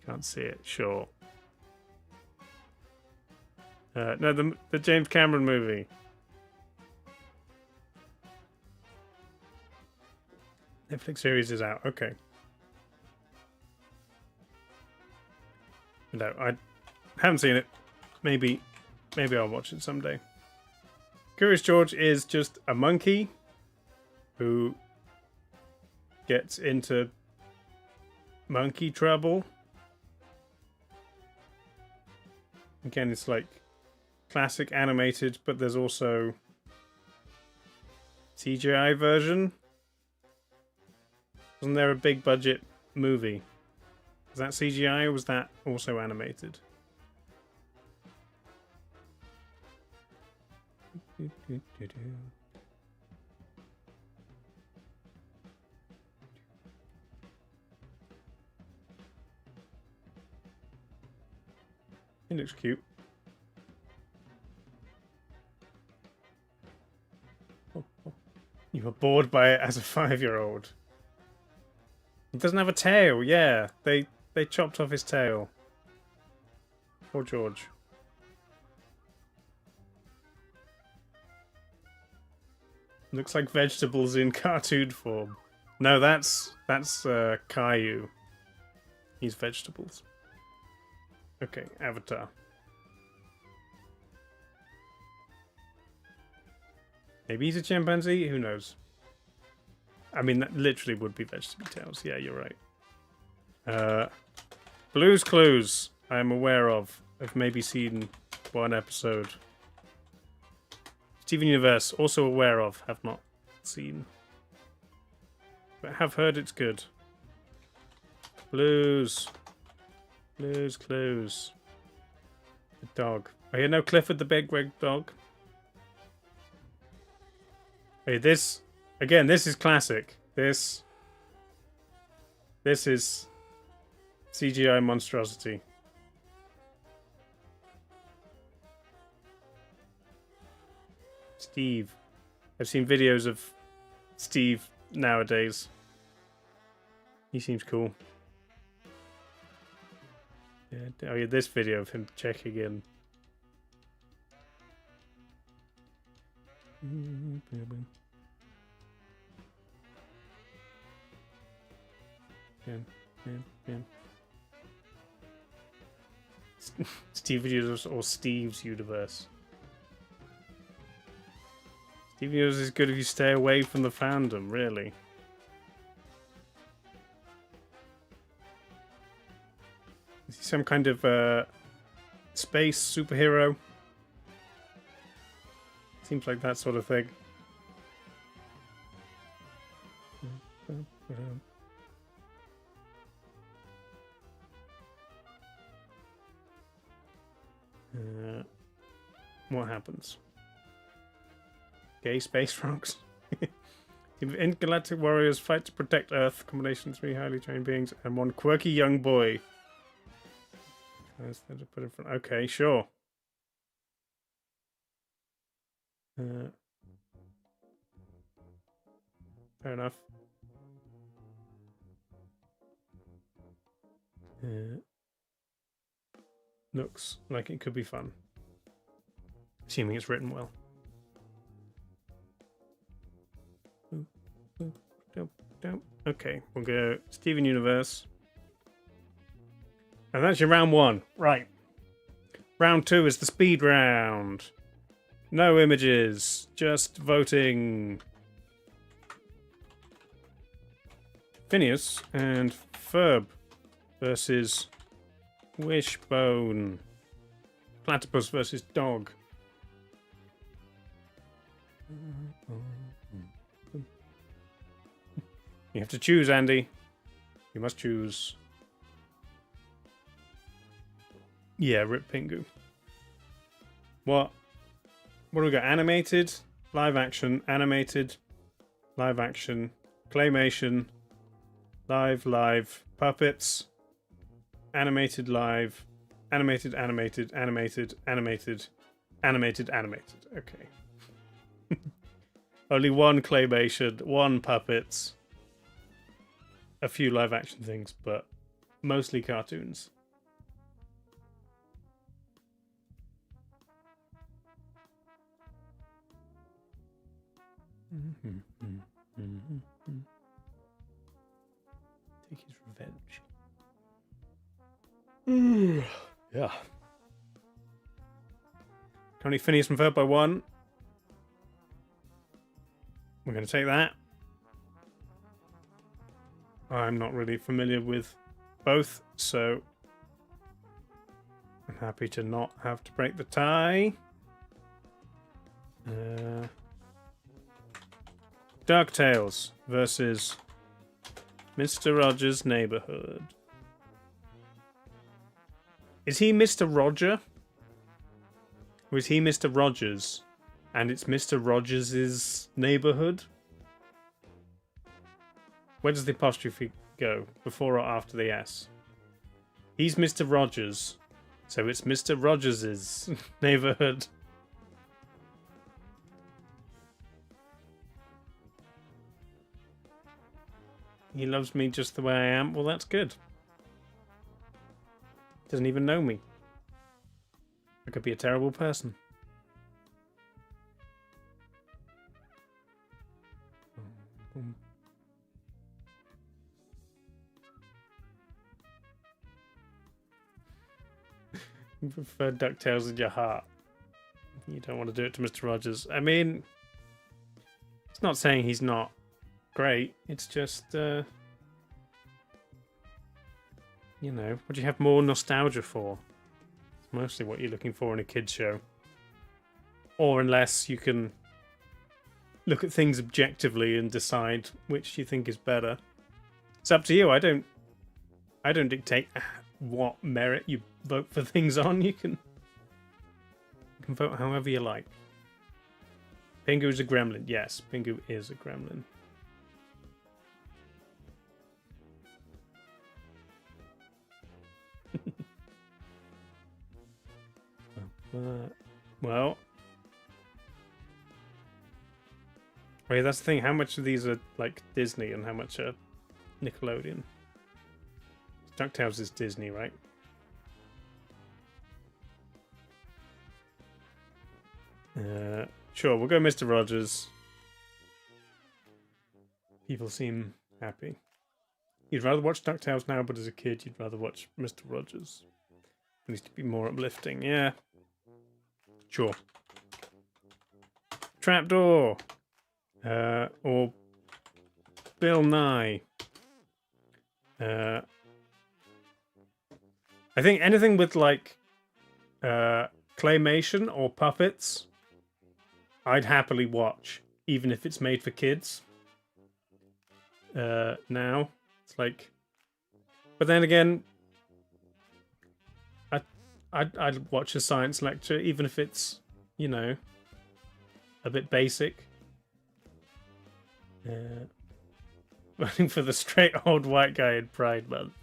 Can't see it. Sure. No, the James Cameron movie. Netflix series is out. Okay. No, I haven't seen it. Maybe I'll watch it someday. Curious George is just a monkey who gets into monkey trouble. Again, it's like classic animated, but there's also CGI version. Wasn't there a big budget movie? Was that CGI or was that also animated? It looks cute. You were bored by it as a 5-year-old. It doesn't have a tail, yeah. They chopped off his tail. Poor George. Looks like vegetables in cartoon form. No, that's Caillou. He's vegetables. Okay, Avatar. Maybe he's a chimpanzee? Who knows? I mean, that literally would be vegetable tails. Yeah, you're right. Blue's Clues, I am aware of. I've maybe seen one episode. Steven Universe, also aware of. Have not seen. But have heard it's good. Blue's Clues. The dog. Oh, yeah, no, Clifford the Big Red Dog. Hey, this... Again, this is classic. This is CGI monstrosity. Steve. I've seen videos of Steve nowadays. He seems cool. Yeah, oh yeah, this video of him checking in. Steven Universe or Steve's Universe. Steven Universe is good if you stay away from the fandom, really. Is he some kind of space superhero? Seems like that sort of thing. What happens? Gay space frogs. Team of intergalactic warriors fight to protect Earth. Combination of 3 highly trained beings and 1 quirky young boy. Put in front. Okay, sure. Fair enough. Looks like it could be fun. Assuming it's written well. Okay, we'll go Steven Universe. And that's your round 1. Right. Round 2 is the speed round. No images, just voting. Phineas and Ferb versus Wishbone. Platypus versus dog. You have to choose, Andy. You must choose. Yeah, Rip Pingu. What do we got? Animated, live action, animated, live action, claymation, live, puppets, animated live, animated. Okay. Only one claymation, one puppets, a few live action things, but mostly cartoons. Take his revenge. Yeah. Currently Phineas and Ferb by 1. We're going to take that. I'm not really familiar with both, so I'm happy to not have to break the tie. DuckTales versus Mr. Rogers' Neighborhood. Is he Mr. Roger? Or is he Mr. Rogers? And it's Mr. Rogers' neighborhood? Where does the apostrophe go? Before or after the S? He's Mr. Rogers. So it's Mr. Rogers' neighborhood. He loves me just the way I am. Well, that's good. Doesn't even know me. I could be a terrible person. You prefer DuckTales in your heart. You don't want to do it to Mr. Rogers. I mean, it's not saying he's not great. It's just, you know, what do you have more nostalgia for? It's mostly what you're looking for in a kid's show. Or unless you can look at things objectively and decide which you think is better. It's up to you. I don't dictate what merit you vote for things on. You can vote however you like. Pingu is a gremlin. Yes, Pingu is a gremlin. Well, wait, that's the thing. How much of these are like Disney and how much are Nickelodeon? DuckTales is Disney, right? Sure, we'll go Mr. Rogers. People seem happy. You'd rather watch DuckTales now, but as a kid, you'd rather watch Mr. Rogers. It needs to be more uplifting, yeah. Sure. Trapdoor! Or Bill Nye. I think anything with like claymation or puppets, I'd happily watch, even if it's made for kids. Now it's like, but then again, I'd watch a science lecture, even if it's, you know, a bit basic. Voting for the straight old white guy in Pride Month.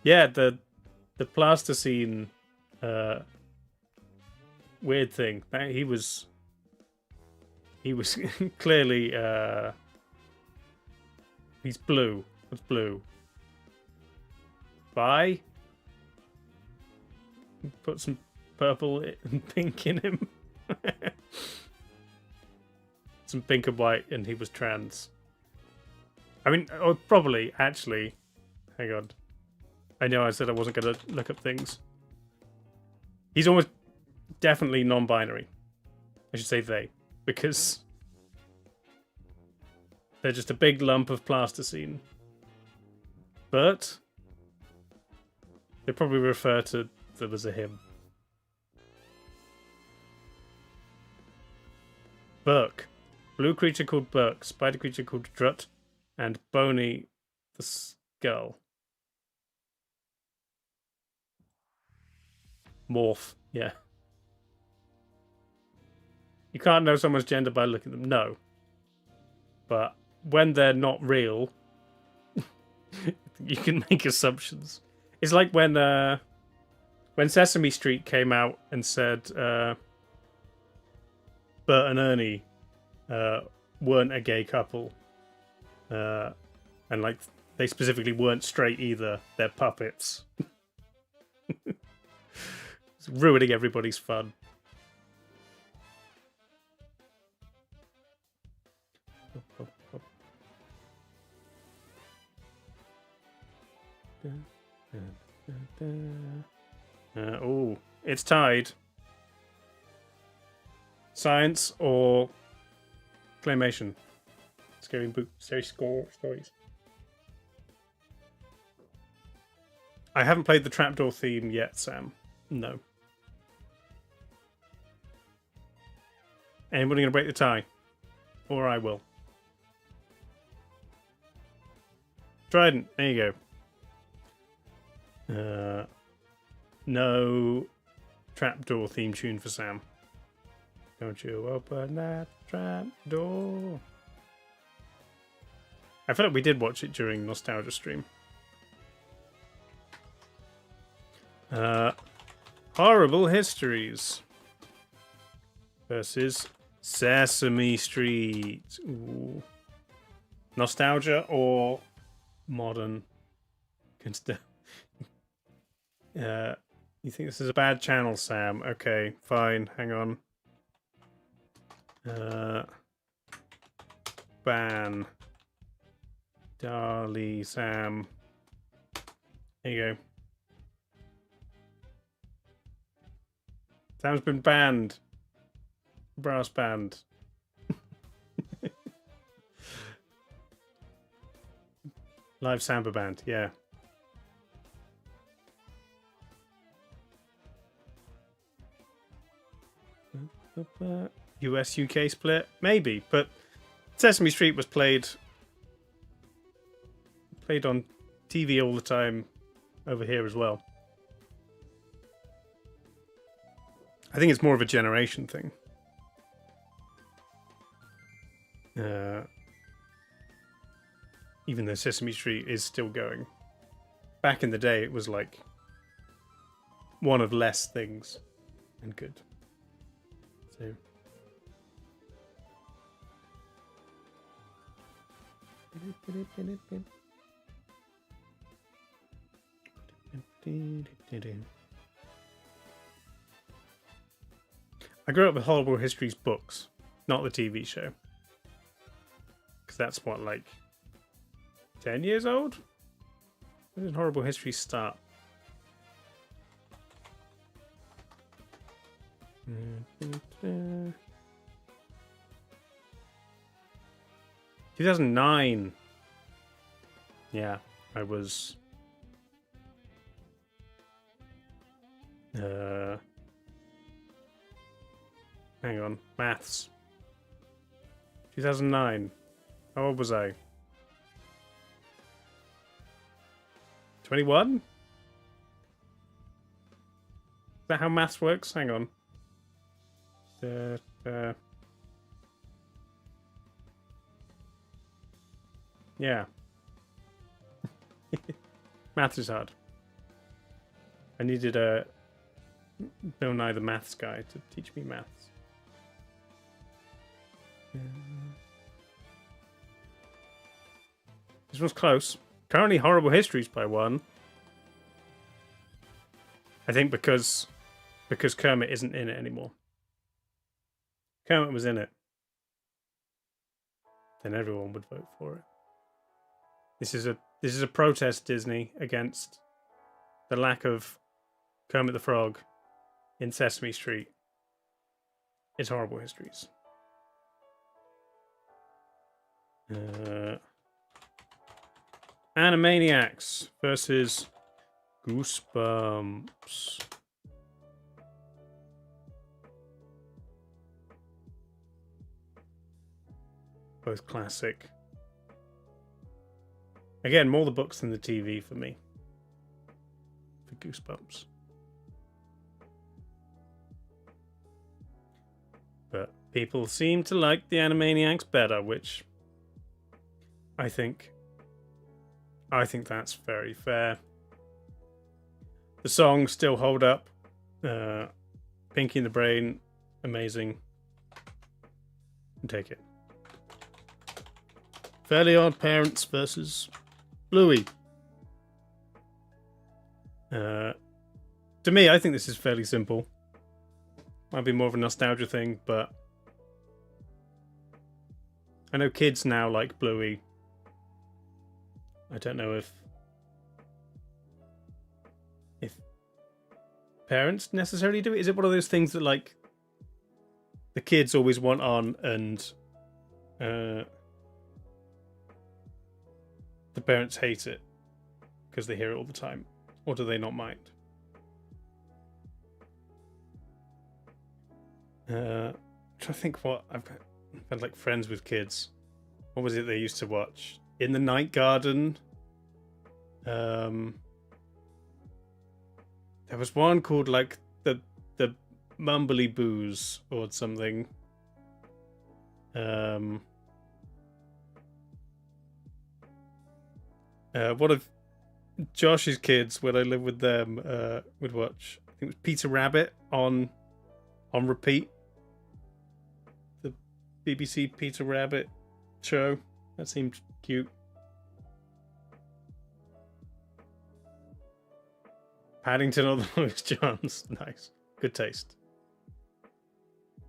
Yeah, the plasticine weird thing. He was clearly he's blue. What's blue? Bi? Put some purple and pink in him. Some pink and white, and he was trans. I mean, or probably, actually. Hang on. I know I said I wasn't going to look up things. He's almost definitely non-binary. I should say they. Because they're just a big lump of plasticine. But they probably refer to them as a him. Burke. Blue creature called Burke. Spider creature called Drut. And Boney the Skull. Morph. Yeah. You can't know someone's gender by looking at them. No. But when they're not real, you can make assumptions. It's like when Sesame Street came out and said Bert and Ernie weren't a gay couple. And like they specifically weren't straight either. They're puppets. It's ruining everybody's fun. Oh, it's tied. Science or claymation? Scary stories. I haven't played the trapdoor theme yet, Sam. No. Anybody gonna break the tie? Or I will. Trident, there you go. No trapdoor theme tune for Sam. Don't you open that trapdoor. I feel like we did watch it during Nostalgia Stream. Horrible Histories versus Sesame Street. Ooh. Nostalgia or modern? You think this is a bad channel, Sam? Okay, fine. Hang on. Ban. Darly Sam. There you go. Sam's been banned. Brass band. Live Samba band, yeah. US UK split? Maybe, but Sesame Street was played on TV all the time over here as well. I think it's more of a generation thing. Even though Sesame Street is still going. Back in the day, it was like one of less things and good. So. I grew up with Horrible Histories books, not the TV show. Because that's what, like, 10 years old? When did Horrible Histories start? Mm-hmm. 2009. Yeah, I was... hang on. Maths. 2009. How old was I? 21? Is that how maths works? Hang on. Yeah. Maths is hard. I needed a Bill Nye the Maths guy to teach me maths. This was close. Currently Horrible Histories by one. I think because Kermit isn't in it anymore. Kermit was in it. Then everyone would vote for it. This is a protest, Disney, against the lack of Kermit the Frog in Sesame Street. It's Horrible Histories. Animaniacs versus Goosebumps. Both classic. Again, more the books than the TV for me. For Goosebumps. People seem to like the Animaniacs better, which I think that's very fair. The songs still hold up. Pinky in the Brain, amazing. Take it. Fairly Odd Parents versus Bluey. To me, I think this is fairly simple. Might be more of a nostalgia thing, but I know kids now like Bluey. I don't know if parents necessarily do it. Is it one of those things that like the kids always want on and the parents hate it because they hear it all the time, or do they not mind? Trying to think what I've had like friends with kids. What was it they used to watch? In the Night Garden. There was one called like the Mumbly Boos or something. One of Josh's kids, when I lived with them, would watch. I think it was Peter Rabbit on repeat. The BBC Peter Rabbit show. That seemed cute. Paddington or the Longest Johns. Nice. Good taste.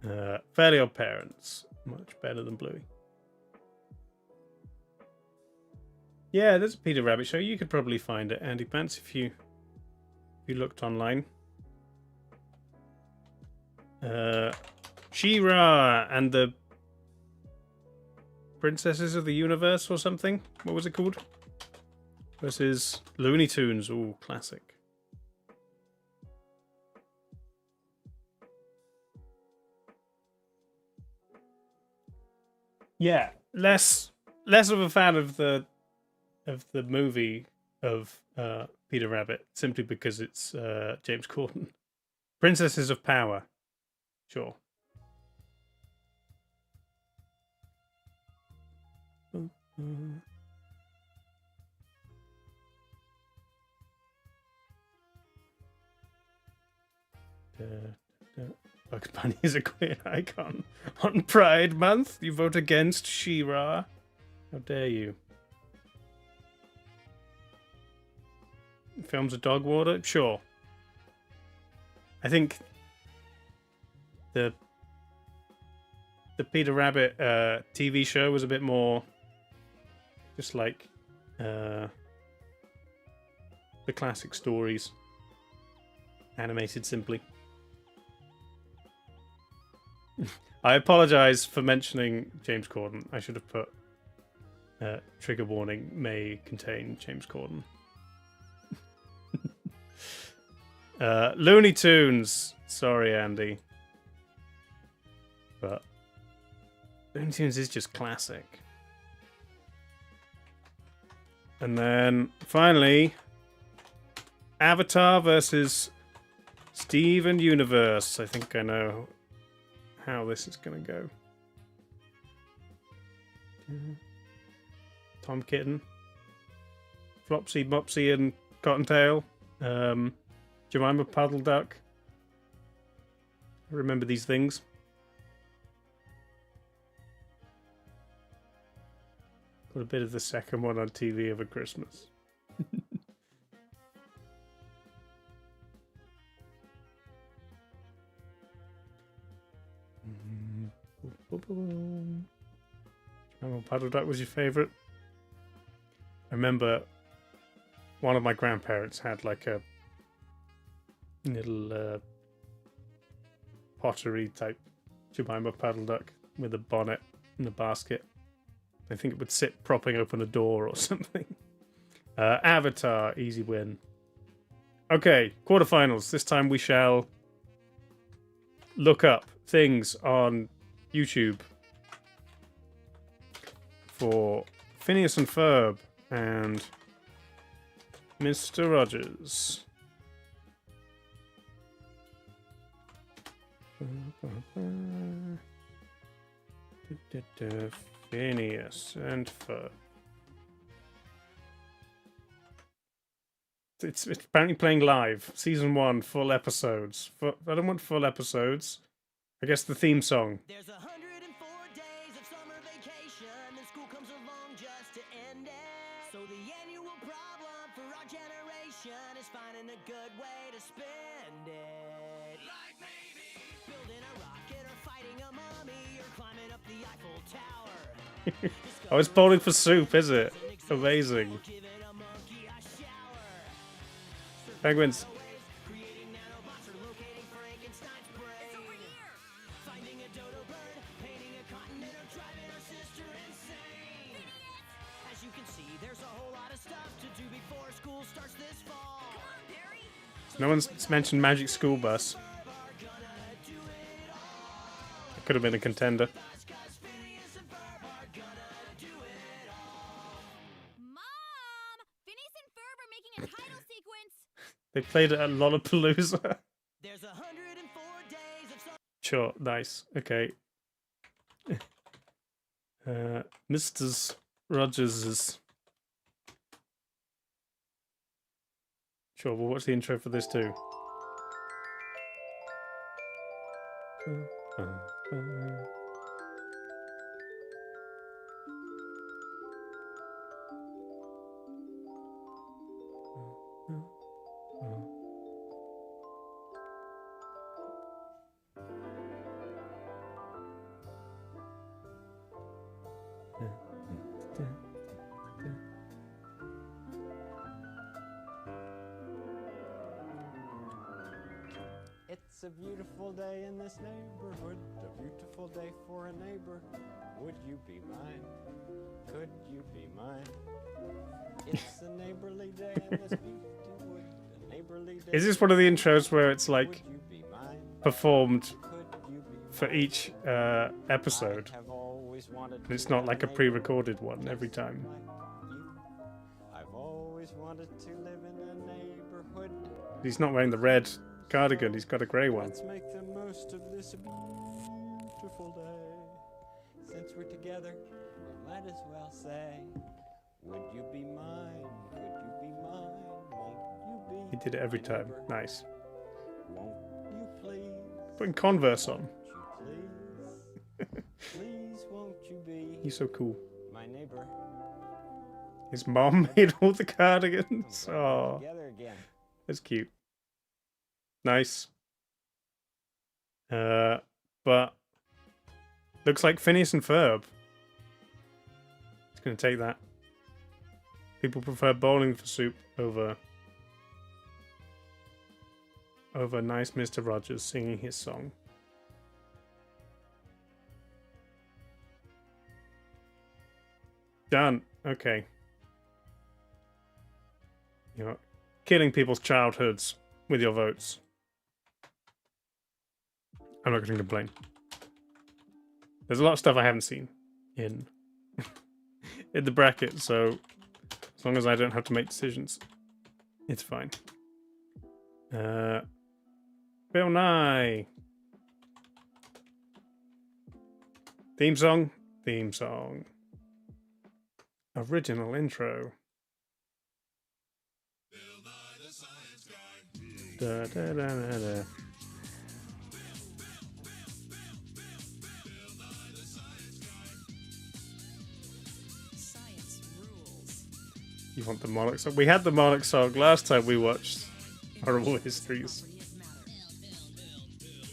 Fairly Odd Parents. Much better than Bluey. Yeah, there's a Peter Rabbit show. You could probably find it, Andy Pants, if you looked online. She-Ra and the Princesses of the Universe or something. What was it called? Versus Looney Tunes. Ooh, classic. Yeah, less of a fan of the movie of Peter Rabbit, simply because it's James Corden. Princesses of Power. Sure. Bugs Bunny is a queer icon. On Pride Month, you vote against She-Ra. How dare you? Films of dog water? Sure. I think the Peter Rabbit TV show was a bit more just like the classic stories, animated simply. I apologize for mentioning James Corden. I should have put trigger warning may contain James Corden. Looney Tunes. Sorry, Andy. But Looney Tunes is just classic. And then finally, Avatar versus Steven Universe. I think I know how this is going to go. Tom Kitten, Flopsy, Mopsy, and Cottontail. Jemima Puddle Duck. I remember these things. Got a bit of the second one on TV over Christmas. Puddle Duck was your favourite? I remember one of my grandparents had like a little pottery type Jemima Puddle Duck with a bonnet and a basket. I think it would sit propping open a door or something. Avatar, easy win. Okay, quarterfinals. This time we shall look up things on YouTube for Phineas and Ferb and Mr. Rogers. Phineas and Ferb. It's apparently playing live. Season 1, full episodes. I don't want full episodes. I guess the theme song. There's 104 days of summer vacation, then school comes along just to end it. So the annual problem for our generation is finding a good way to spend it. Like maybe building a rocket or fighting a mummy or climbing up the Eiffel Tower. Oh, it's bowling for soup, is it? Amazing. Penguins. Creating nanobots or locating Frankenstein's brain. Finding a dodo bird, painting a continent, or driving our sister insane. As you can see, there's a whole lot of stuff to do before school starts this fall. Come on, Barry. No one's mentioned Magic School Bus. It could have been a contender. Mom! Phineas and Ferb are making a title sequence. They played it at Lollapalooza. There's 104 days of summer. Sure, nice. Okay. Mr. Rogers is... Sure, we'll watch the intro for this too. It's a beautiful day in this neighborhood, a beautiful day for a neighbor. Would you be mine? Could you be mine? It's a neighborly day in this beautiful wood, a neighborly day. Is this one of the intros where it's like Would you be mine? performed Could you be for mine? each episode? I have always wanted And it's to not live like a in pre-recorded one every time. like you. I've always wanted to live in a neighborhood. He's not wearing the red cardigan, he's got a grey one. Let's make the most of this beautiful day. Since we're together, we might as well say, would you be mine? Could you be mine? Won't you be? He did it every my time. neighbor? Nice. Won't you please? Putting Converse on. Won't you please? Please won't you be He's so cool. my neighbor? His mom made all the cardigans. We're Oh, together again. that's cute. Nice. But looks like Phineas and Ferb. It's gonna take that. People prefer bowling for soup over nice Mr. Rogers singing his song. Done. Okay. You're killing people's childhoods with your votes. I'm not going to complain. There's a lot of stuff I haven't seen in in the bracket, so as long as I don't have to make decisions, it's fine. Bill Nye. Theme song. Theme song. Original intro. Da, da, da, da, da. You want the Monarch song? We had the Monarch song last time we watched Horrible Histories.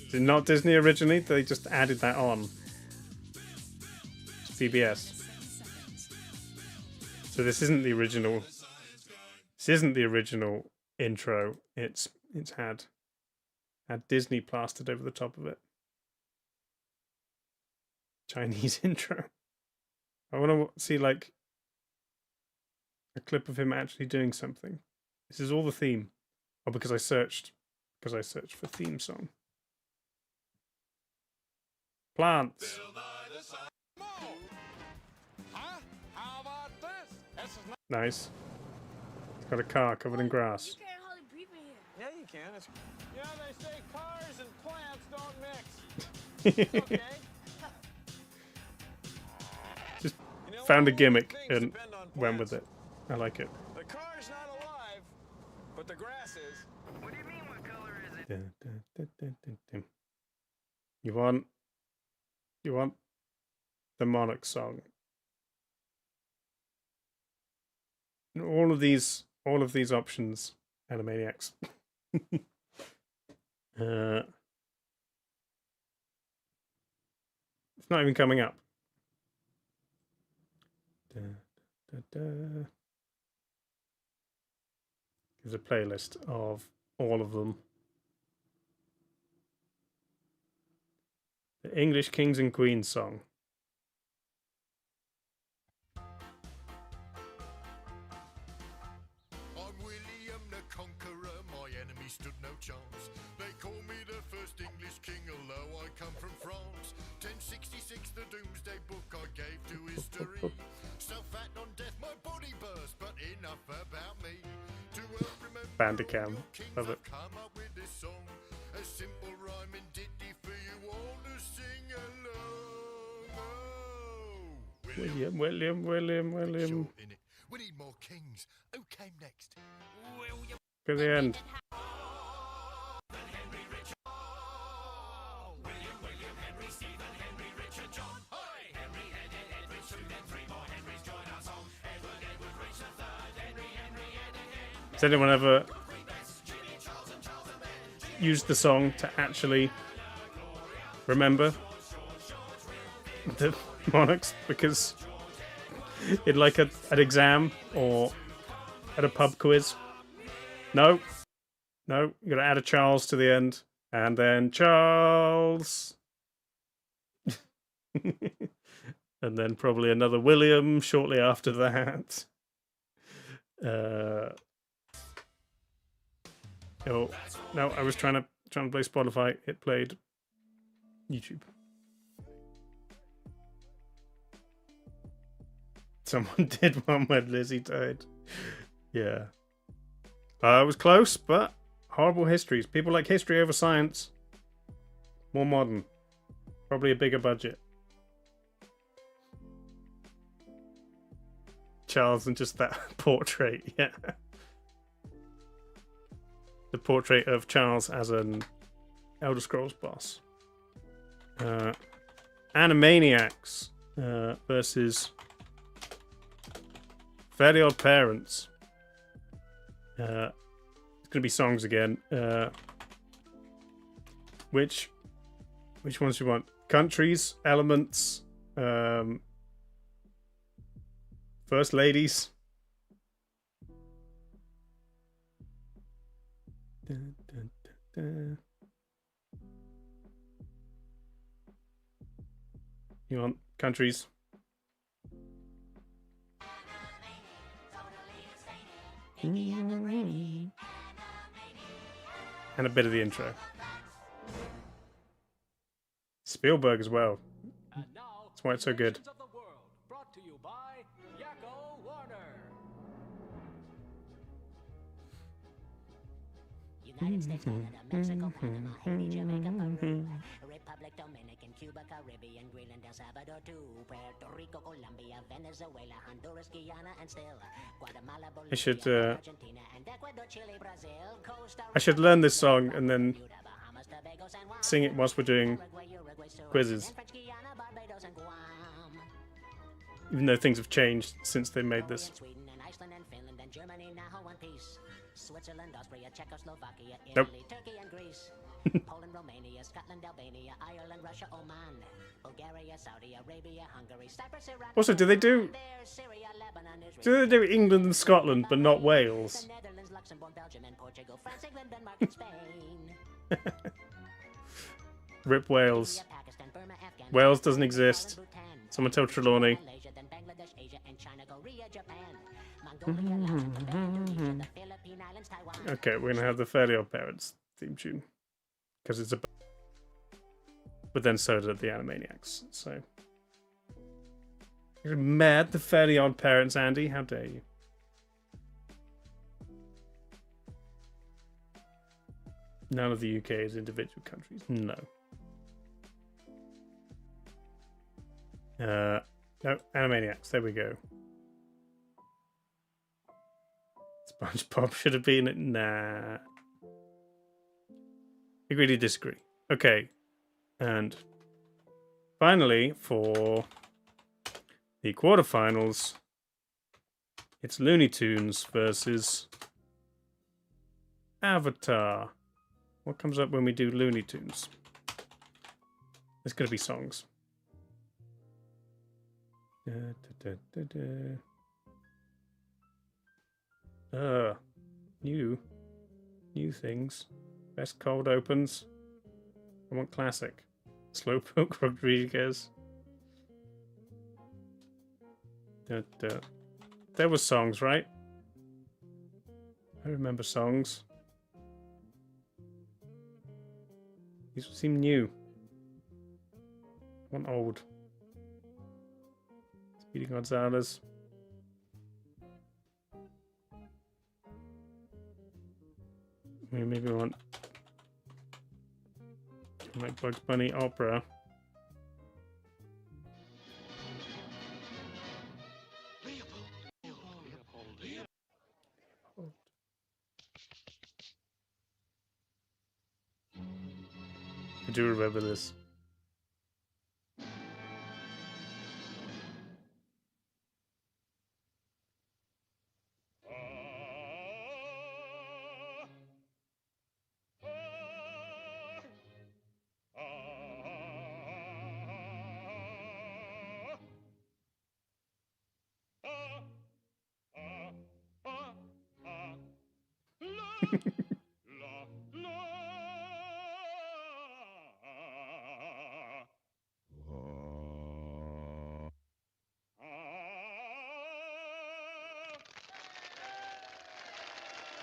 Is it not Disney originally? They just added that on. It's PBS. So this isn't the original. This isn't the original intro. It's had Disney plastered over the top of it. Chinese intro. I want to see like a clip of him actually doing something. This is all the theme. Oh, because I searched for theme song. Plants. Nice. It's got a car covered in grass. You can't hardly breathe in here. Yeah, you can. Yeah, they say cars and plants don't mix. Okay. found a gimmick things and depend on went with plants. it. I like it. The car's not alive, but the grass is. What do you mean, what color is it? Dun, dun, dun, dun, dun, dun. You want the Monarch song. All of these options, Animaniacs. It's not even coming up. Da, da, da. There's a playlist of all of them. The English Kings and Queens song. I'm William the Conqueror, my enemy stood no chance. They call me the first English king, although I come from France. 1066, the Doomsday Book I gave to history. Self-fact on death, my body burst, but enough about me. To help remember Bandicam. your kings, Love it. I've come up with this song. A simple rhyming ditty for you all to sing along. Oh, William. Short, innit? We need more kings. Who came next? To the end. Has anyone ever used the song to actually remember the monarchs? Because in like an exam or at a pub quiz. No, you gotta add a Charles to the end, and then Charles, and then probably another William shortly after that. Oh no, I was trying to play Spotify. It played YouTube. Someone did one when Lizzie died. Yeah. It was close, but horrible histories. People like history over science. More modern. Probably a bigger budget. Charles and just that portrait, yeah. The portrait of Charles as an Elder Scrolls boss. Animaniacs versus Fairly Odd Parents. It's gonna be songs again. Which ones do you want? Countries, elements, first ladies. Dun, dun, dun, dun. You want countries? And a bit of the intro. Spielberg as well. And now, That's why it's so good. Nations of the World, brought to you by Yakko Warner. United States, Canada, Mexico, Panama, Haiti, Jamaica, Peru, Republic, Dominican, Cuba, Caribbean, Greenland, El Salvador, too, Puerto Rico, Colombia, Venezuela, Honduras, Guyana, and still Guatemala, Bolivia, Argentina, and Ecuador, Chile, Brazil, Costa Rica, I should learn this song and then Bermuda, Bahamas, Tobago, San Juan, sing it whilst we're doing Uruguay, Suriname, quizzes. and French Guiana, Barbados, and Guam. Even though things have changed since they made this. Sweden and Iceland and Finland and Germany now one piece. Switzerland, Austria, Czechoslovakia, Nope. Italy, Turkey and Greece. Poland, Romania, Scotland, Albania, Ireland, Russia, Oman, Bulgaria, Saudi Arabia, Hungary, Cyprus, Iraq. Also, do they do Syria, Lebanon, do Israel, they do England and Scotland but not Wales? the Netherlands, Luxembourg, Belgium, and Portugal, France, England, Denmark, and Spain. Rip Wales. India, Pakistan, Burma, Afghanistan, Wales doesn't Nepal, exist. and Bhutan. Someone tell Trelawney. Malaysia, then Bangladesh, Asia, and China, Korea, Japan, Mongolia, Laos, and Tibet, Indonesia, the Philippine Islands, Taiwan. Okay, we're gonna have the Fairly Odd Parents theme tune because it's a. But then so did the Animaniacs. So you're mad, the Fairly Odd Parents, Andy? How dare you? None of the UK is individual countries. No. No, Animaniacs. There we go. SpongeBob should have been it. Nah. Agree to disagree. Okay. And finally, for the quarterfinals, it's Looney Tunes versus Avatar. What comes up when we do Looney Tunes? There's going to be songs. New things. Best cold opens. I want classic. Slowpoke Rodriguez. There were songs, right? I remember songs. These seem new. I want old. Speedy Gonzales. Maybe I want like Bugs Bunny opera. I do remember this.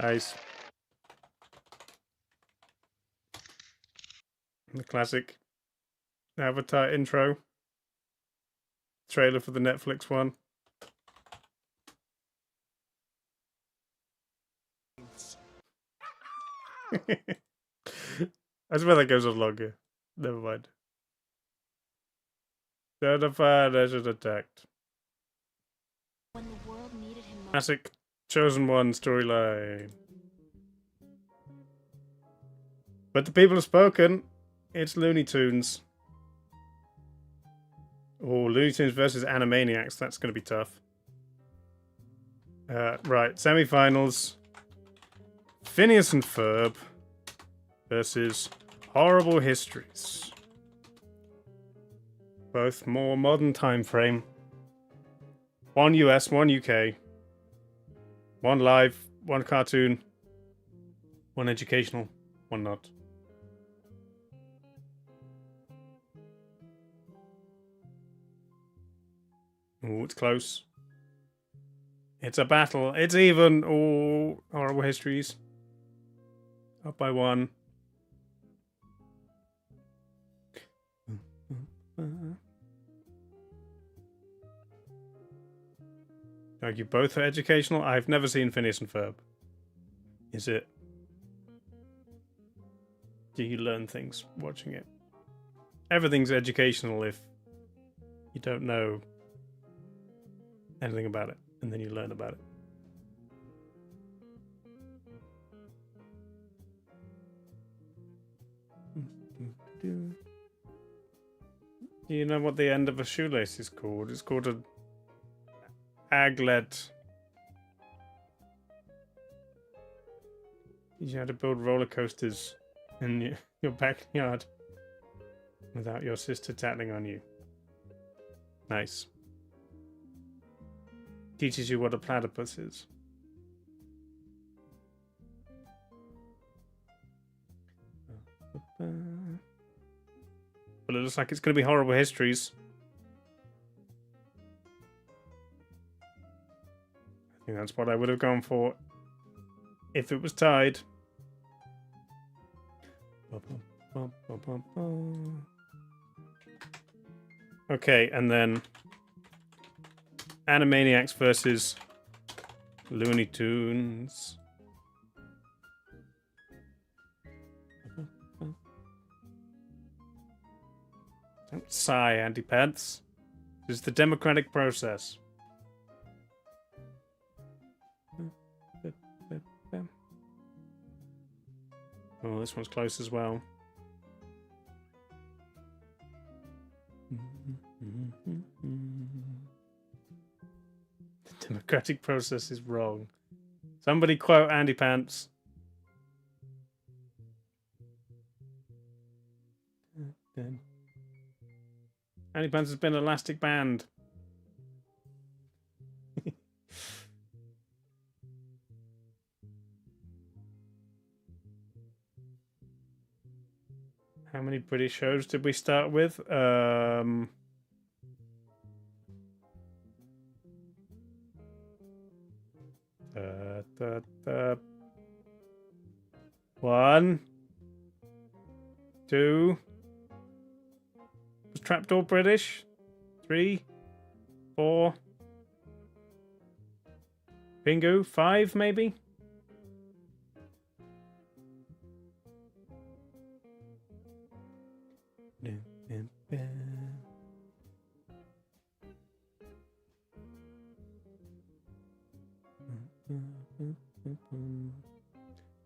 Nice. The classic Avatar intro. Trailer for the Netflix one. I swear that goes on longer. Never mind. Certified as an attacked. When the world needed him most. Classic Chosen One storyline. But the people have spoken. It's Looney Tunes. Oh, Looney Tunes versus Animaniacs. That's going to be tough. Right, semi-finals. Phineas and Ferb versus Horrible Histories. Both more modern time frame. One US, one UK. One live, one cartoon. One educational, one not. Oh, it's close. It's a battle. It's even. Oh, Horrible Histories. Up by one. Like you both are educational. I've never seen Phineas and Ferb. Is it? Do you learn things watching it? Everything's educational if you don't know anything about it, and then you learn about it. Do you know what the end of a shoelace is called? It's called an aglet. You had to build roller coasters in your backyard without your sister tattling on you. Nice. Teaches you what a platypus is. But it looks like it's going to be Horrible Histories. I think that's what I would have gone for if it was tied. Okay, and then Animaniacs versus Looney Tunes. Don't sigh, Andy Pants. This is the democratic process. Oh, this one's close as well. The democratic process is wrong. Somebody quote Andy Pants. Andy Pants has been elastic band. How many British shows did we start with? One, two. Was Trapdoor British? 3, 4. Bingo, 5 maybe?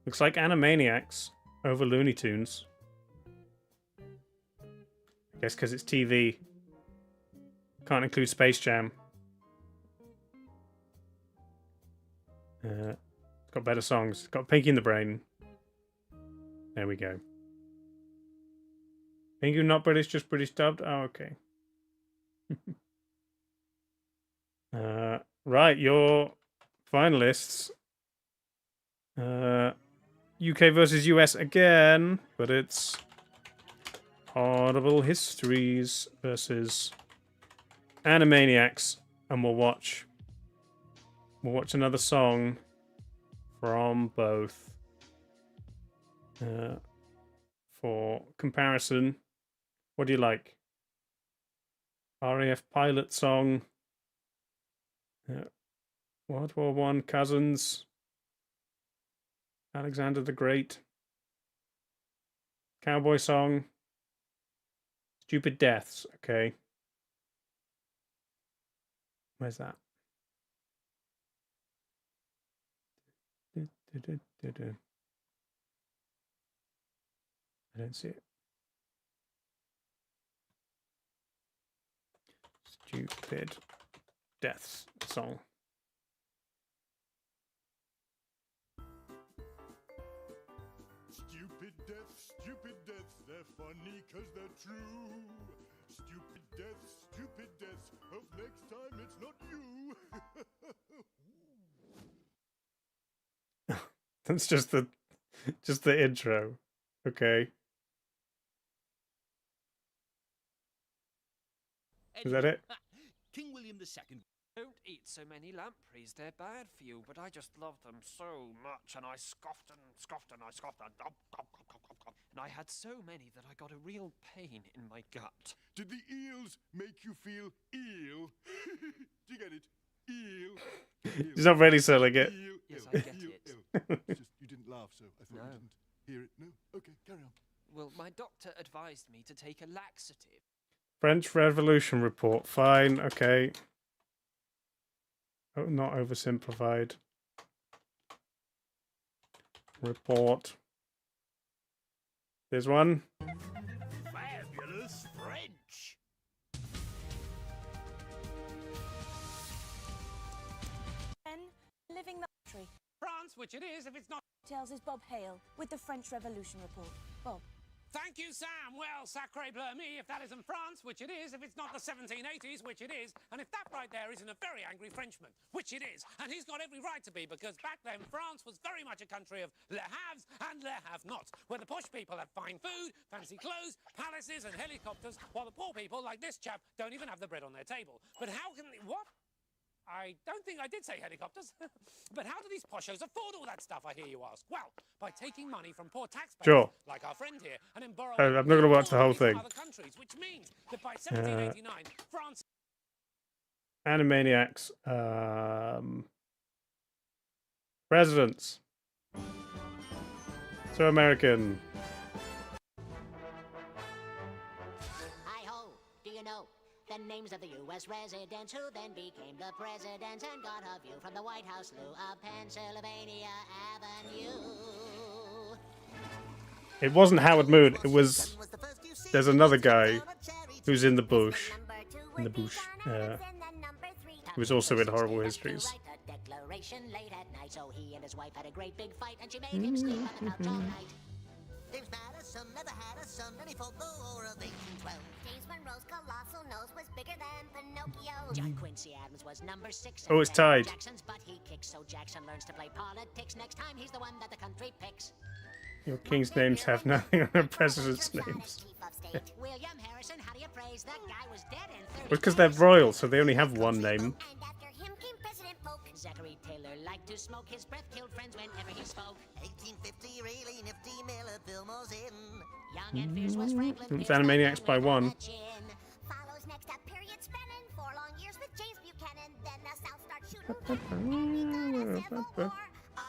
Looks like Animaniacs over Looney Tunes. I guess because it's TV. Can't include Space Jam. It's got better songs. It's got Pinky in the Brain. There we go. Pingu not British, just British dubbed? Oh, okay. Right, your finalists. UK versus US again, but it's Audible Histories versus Animaniacs, and we'll watch another song from both for comparison. What do you like? RAF pilot song, World War One cousins, Alexander the Great, cowboy song, Stupid Deaths. Okay, where's that? I don't see it. Stupid Deaths song. Stupid deaths, they're funny 'cause they're true. Stupid deaths, hope next time it's not you. That's just the intro. Okay. Is that it? King William II. Don't eat so many lampreys, they're bad for you, but I just love them so much, and I scoffed and scoffed and I scoffed and and I had so many that I got a real pain in my gut. Did the eels make you feel eel? Do you get it? Eel. He's not really selling it. Eel, Yes, eel, I get eel, it. eel. It's just you didn't laugh, so I thought No. you didn't hear it. No? Okay, carry on. Well, my doctor advised me to take a laxative. French Revolution report. Fine. Okay. Oh, not oversimplified. Report. There's one. Fabulous French! Living the country. France, which it is, if it's not. Tells is Bob Hale with the French Revolution report. Bob. Thank you, Sam. Well, sacre bleu me, if that isn't France, which it is, if it's not the 1780s, which it is, and if that right there isn't a very angry Frenchman, which it is, and he's got every right to be, because back then France was very much a country of le haves and le have-nots, where the posh people have fine food, fancy clothes, palaces, and helicopters, while the poor people, like this chap, don't even have the bread on their table. But how can they... What? I don't think I did say helicopters. But how do these poshos afford all that stuff, I hear you ask? Well, by taking money from poor taxpayers, Sure. like our friend here, and then borrowing I'm not going to watch the whole all the money thing. from other countries, which means that by 1789, France... Animaniacs. Presidents. So American. Hi ho, do you know the names of the U.S. residents who then became the presidents and got a view from the White House loo of Pennsylvania Avenue. It wasn't Howard Moon. It was. There's another guy who's in the bush. In the bush. He was also in Horrible Histories. Late at night, so he and his wife had a great big fight, and she made him sleep on the couch all night. James Madison never had a son, and he fought the War of 1812. James Monroe's colossal nose was bigger than Pinocchio. John Quincy Adams was number 6. Oh, it's tied. Jackson's butt he kicks, so Jackson learns to play politics. Next time, he's the one that the country picks. Your king's names have nothing on their president's names. William Harrison, how do you praise that guy was dead in 30 Well, because they're royal, so they only have one name. And after him came President Polk. Zachary Taylor liked to smoke. His breath killed friends whenever he spoke. 1850, really nifty, Miller Fillmore's in. Young and fierce was Franklin. It's Animaniacs by one. Follows next a period spanning 4 long years with James Buchanan. Then the South starts shooting. A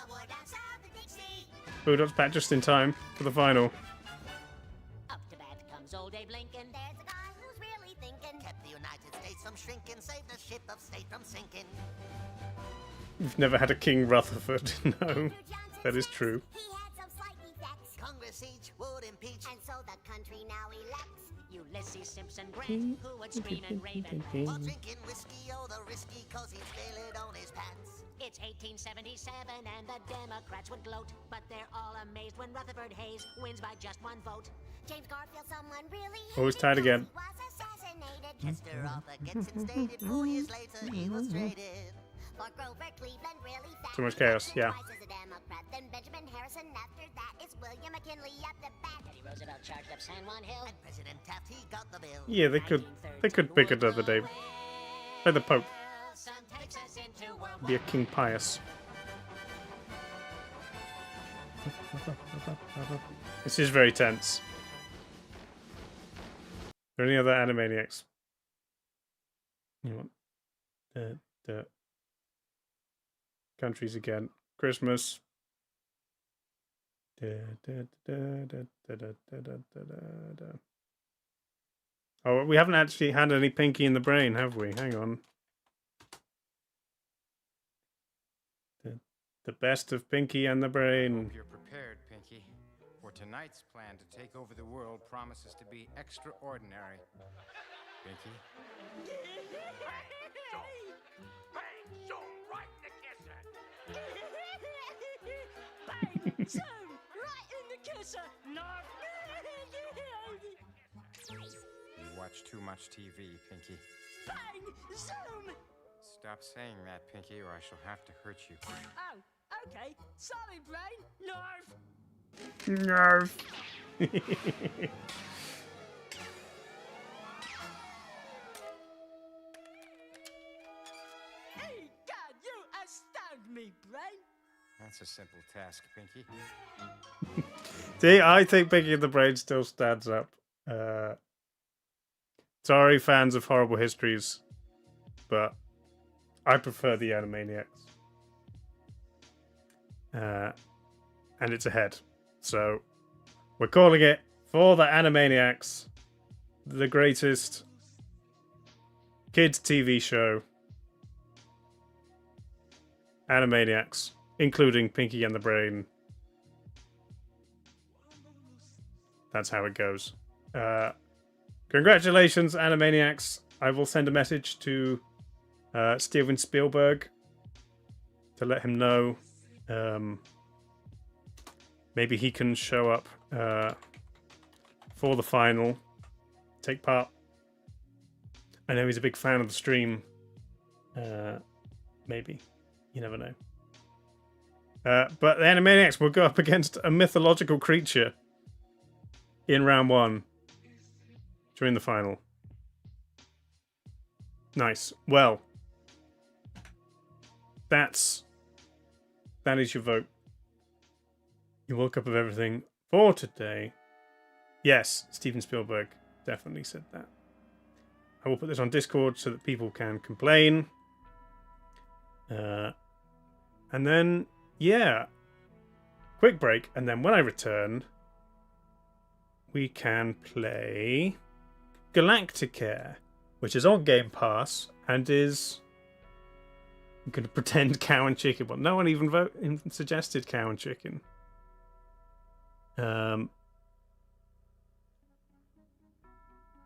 war down south of Dixie. Bulldog's back just in time for the final. Up to bat comes old Abe Lincoln. There's a guy who's really thinking. Kept the United States from shrinking, saved the ship of state from sinking. We've never had a King Rutherford. No, that is true. He had some slight defects. Congress siege would impeach. And so the country now elects Ulysses Simpson Grant, who would scream and rave and rant. While drinking whiskey, oh the risky, cause he'd spill it on his pants. It's 1877 and the Democrats would gloat, but they're all amazed when Rutherford Hayes wins by just 1 vote. James Garfield, someone really Always tied again. was assassinated. Chester Arthur gets instated. 4 years later, he was traded. For Grover Cleveland, really fat. Too much chaos, yeah. Twice as a Democrat, then Benjamin Harrison. After that, it's William McKinley at the bat. Teddy Roosevelt charged up San Juan Hill, and President Taft, he got the bill. Yeah, they could pick another day. Play the Pope. Be a King Pius. This is very tense. Are there any other Animaniacs? You want the countries again? Christmas. Oh, we haven't actually had any Pinky in the Brain, have we? Hang on. The best of Pinky and the Brain. Hope you're prepared, Pinky, for tonight's plan to take over the world promises to be extraordinary. Pinky? Bang! Zoom! Right in the kisser! Bang! Zoom! Right in the kisser! No! You watch too much TV, Pinky. Bang! Zoom! Stop saying that, Pinky, or I shall have to hurt you. Oh, okay. Sorry, Brain. Nerve! Nerve. Hey, God, you astound me, Brain. That's a simple task, Pinky. See, I think Pinky and the Brain still stands up. Sorry, fans of Horrible Histories, but I prefer the Animaniacs. And it's ahead. So, we're calling it for the Animaniacs, the greatest kids' TV show. Animaniacs, including Pinky and the Brain. That's how it goes. Congratulations, Animaniacs. I will send a message to Steven Spielberg to let him know. Maybe he can show up for the final, take part. I know he's a big fan of the stream. Maybe. You never know. But the Animaniacs will go up against a mythological creature in round 1 during the final. Nice. Well, that is your vote. Your World Cup of Everything for today. Yes, Steven Spielberg definitely said that. I will put this on Discord so that people can complain. And then, yeah, quick break. And then when I return, we can play Galacticare, which is on Game Pass and is... I'm going to pretend cow and chicken. Well, no one even suggested cow and chicken.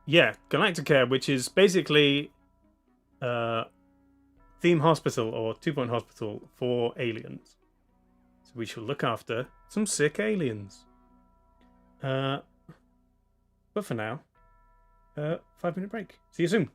Yeah, Galacticare, which is basically theme hospital or 2-point hospital for aliens. So we shall look after some sick aliens. But for now, 5-minute break. See you soon.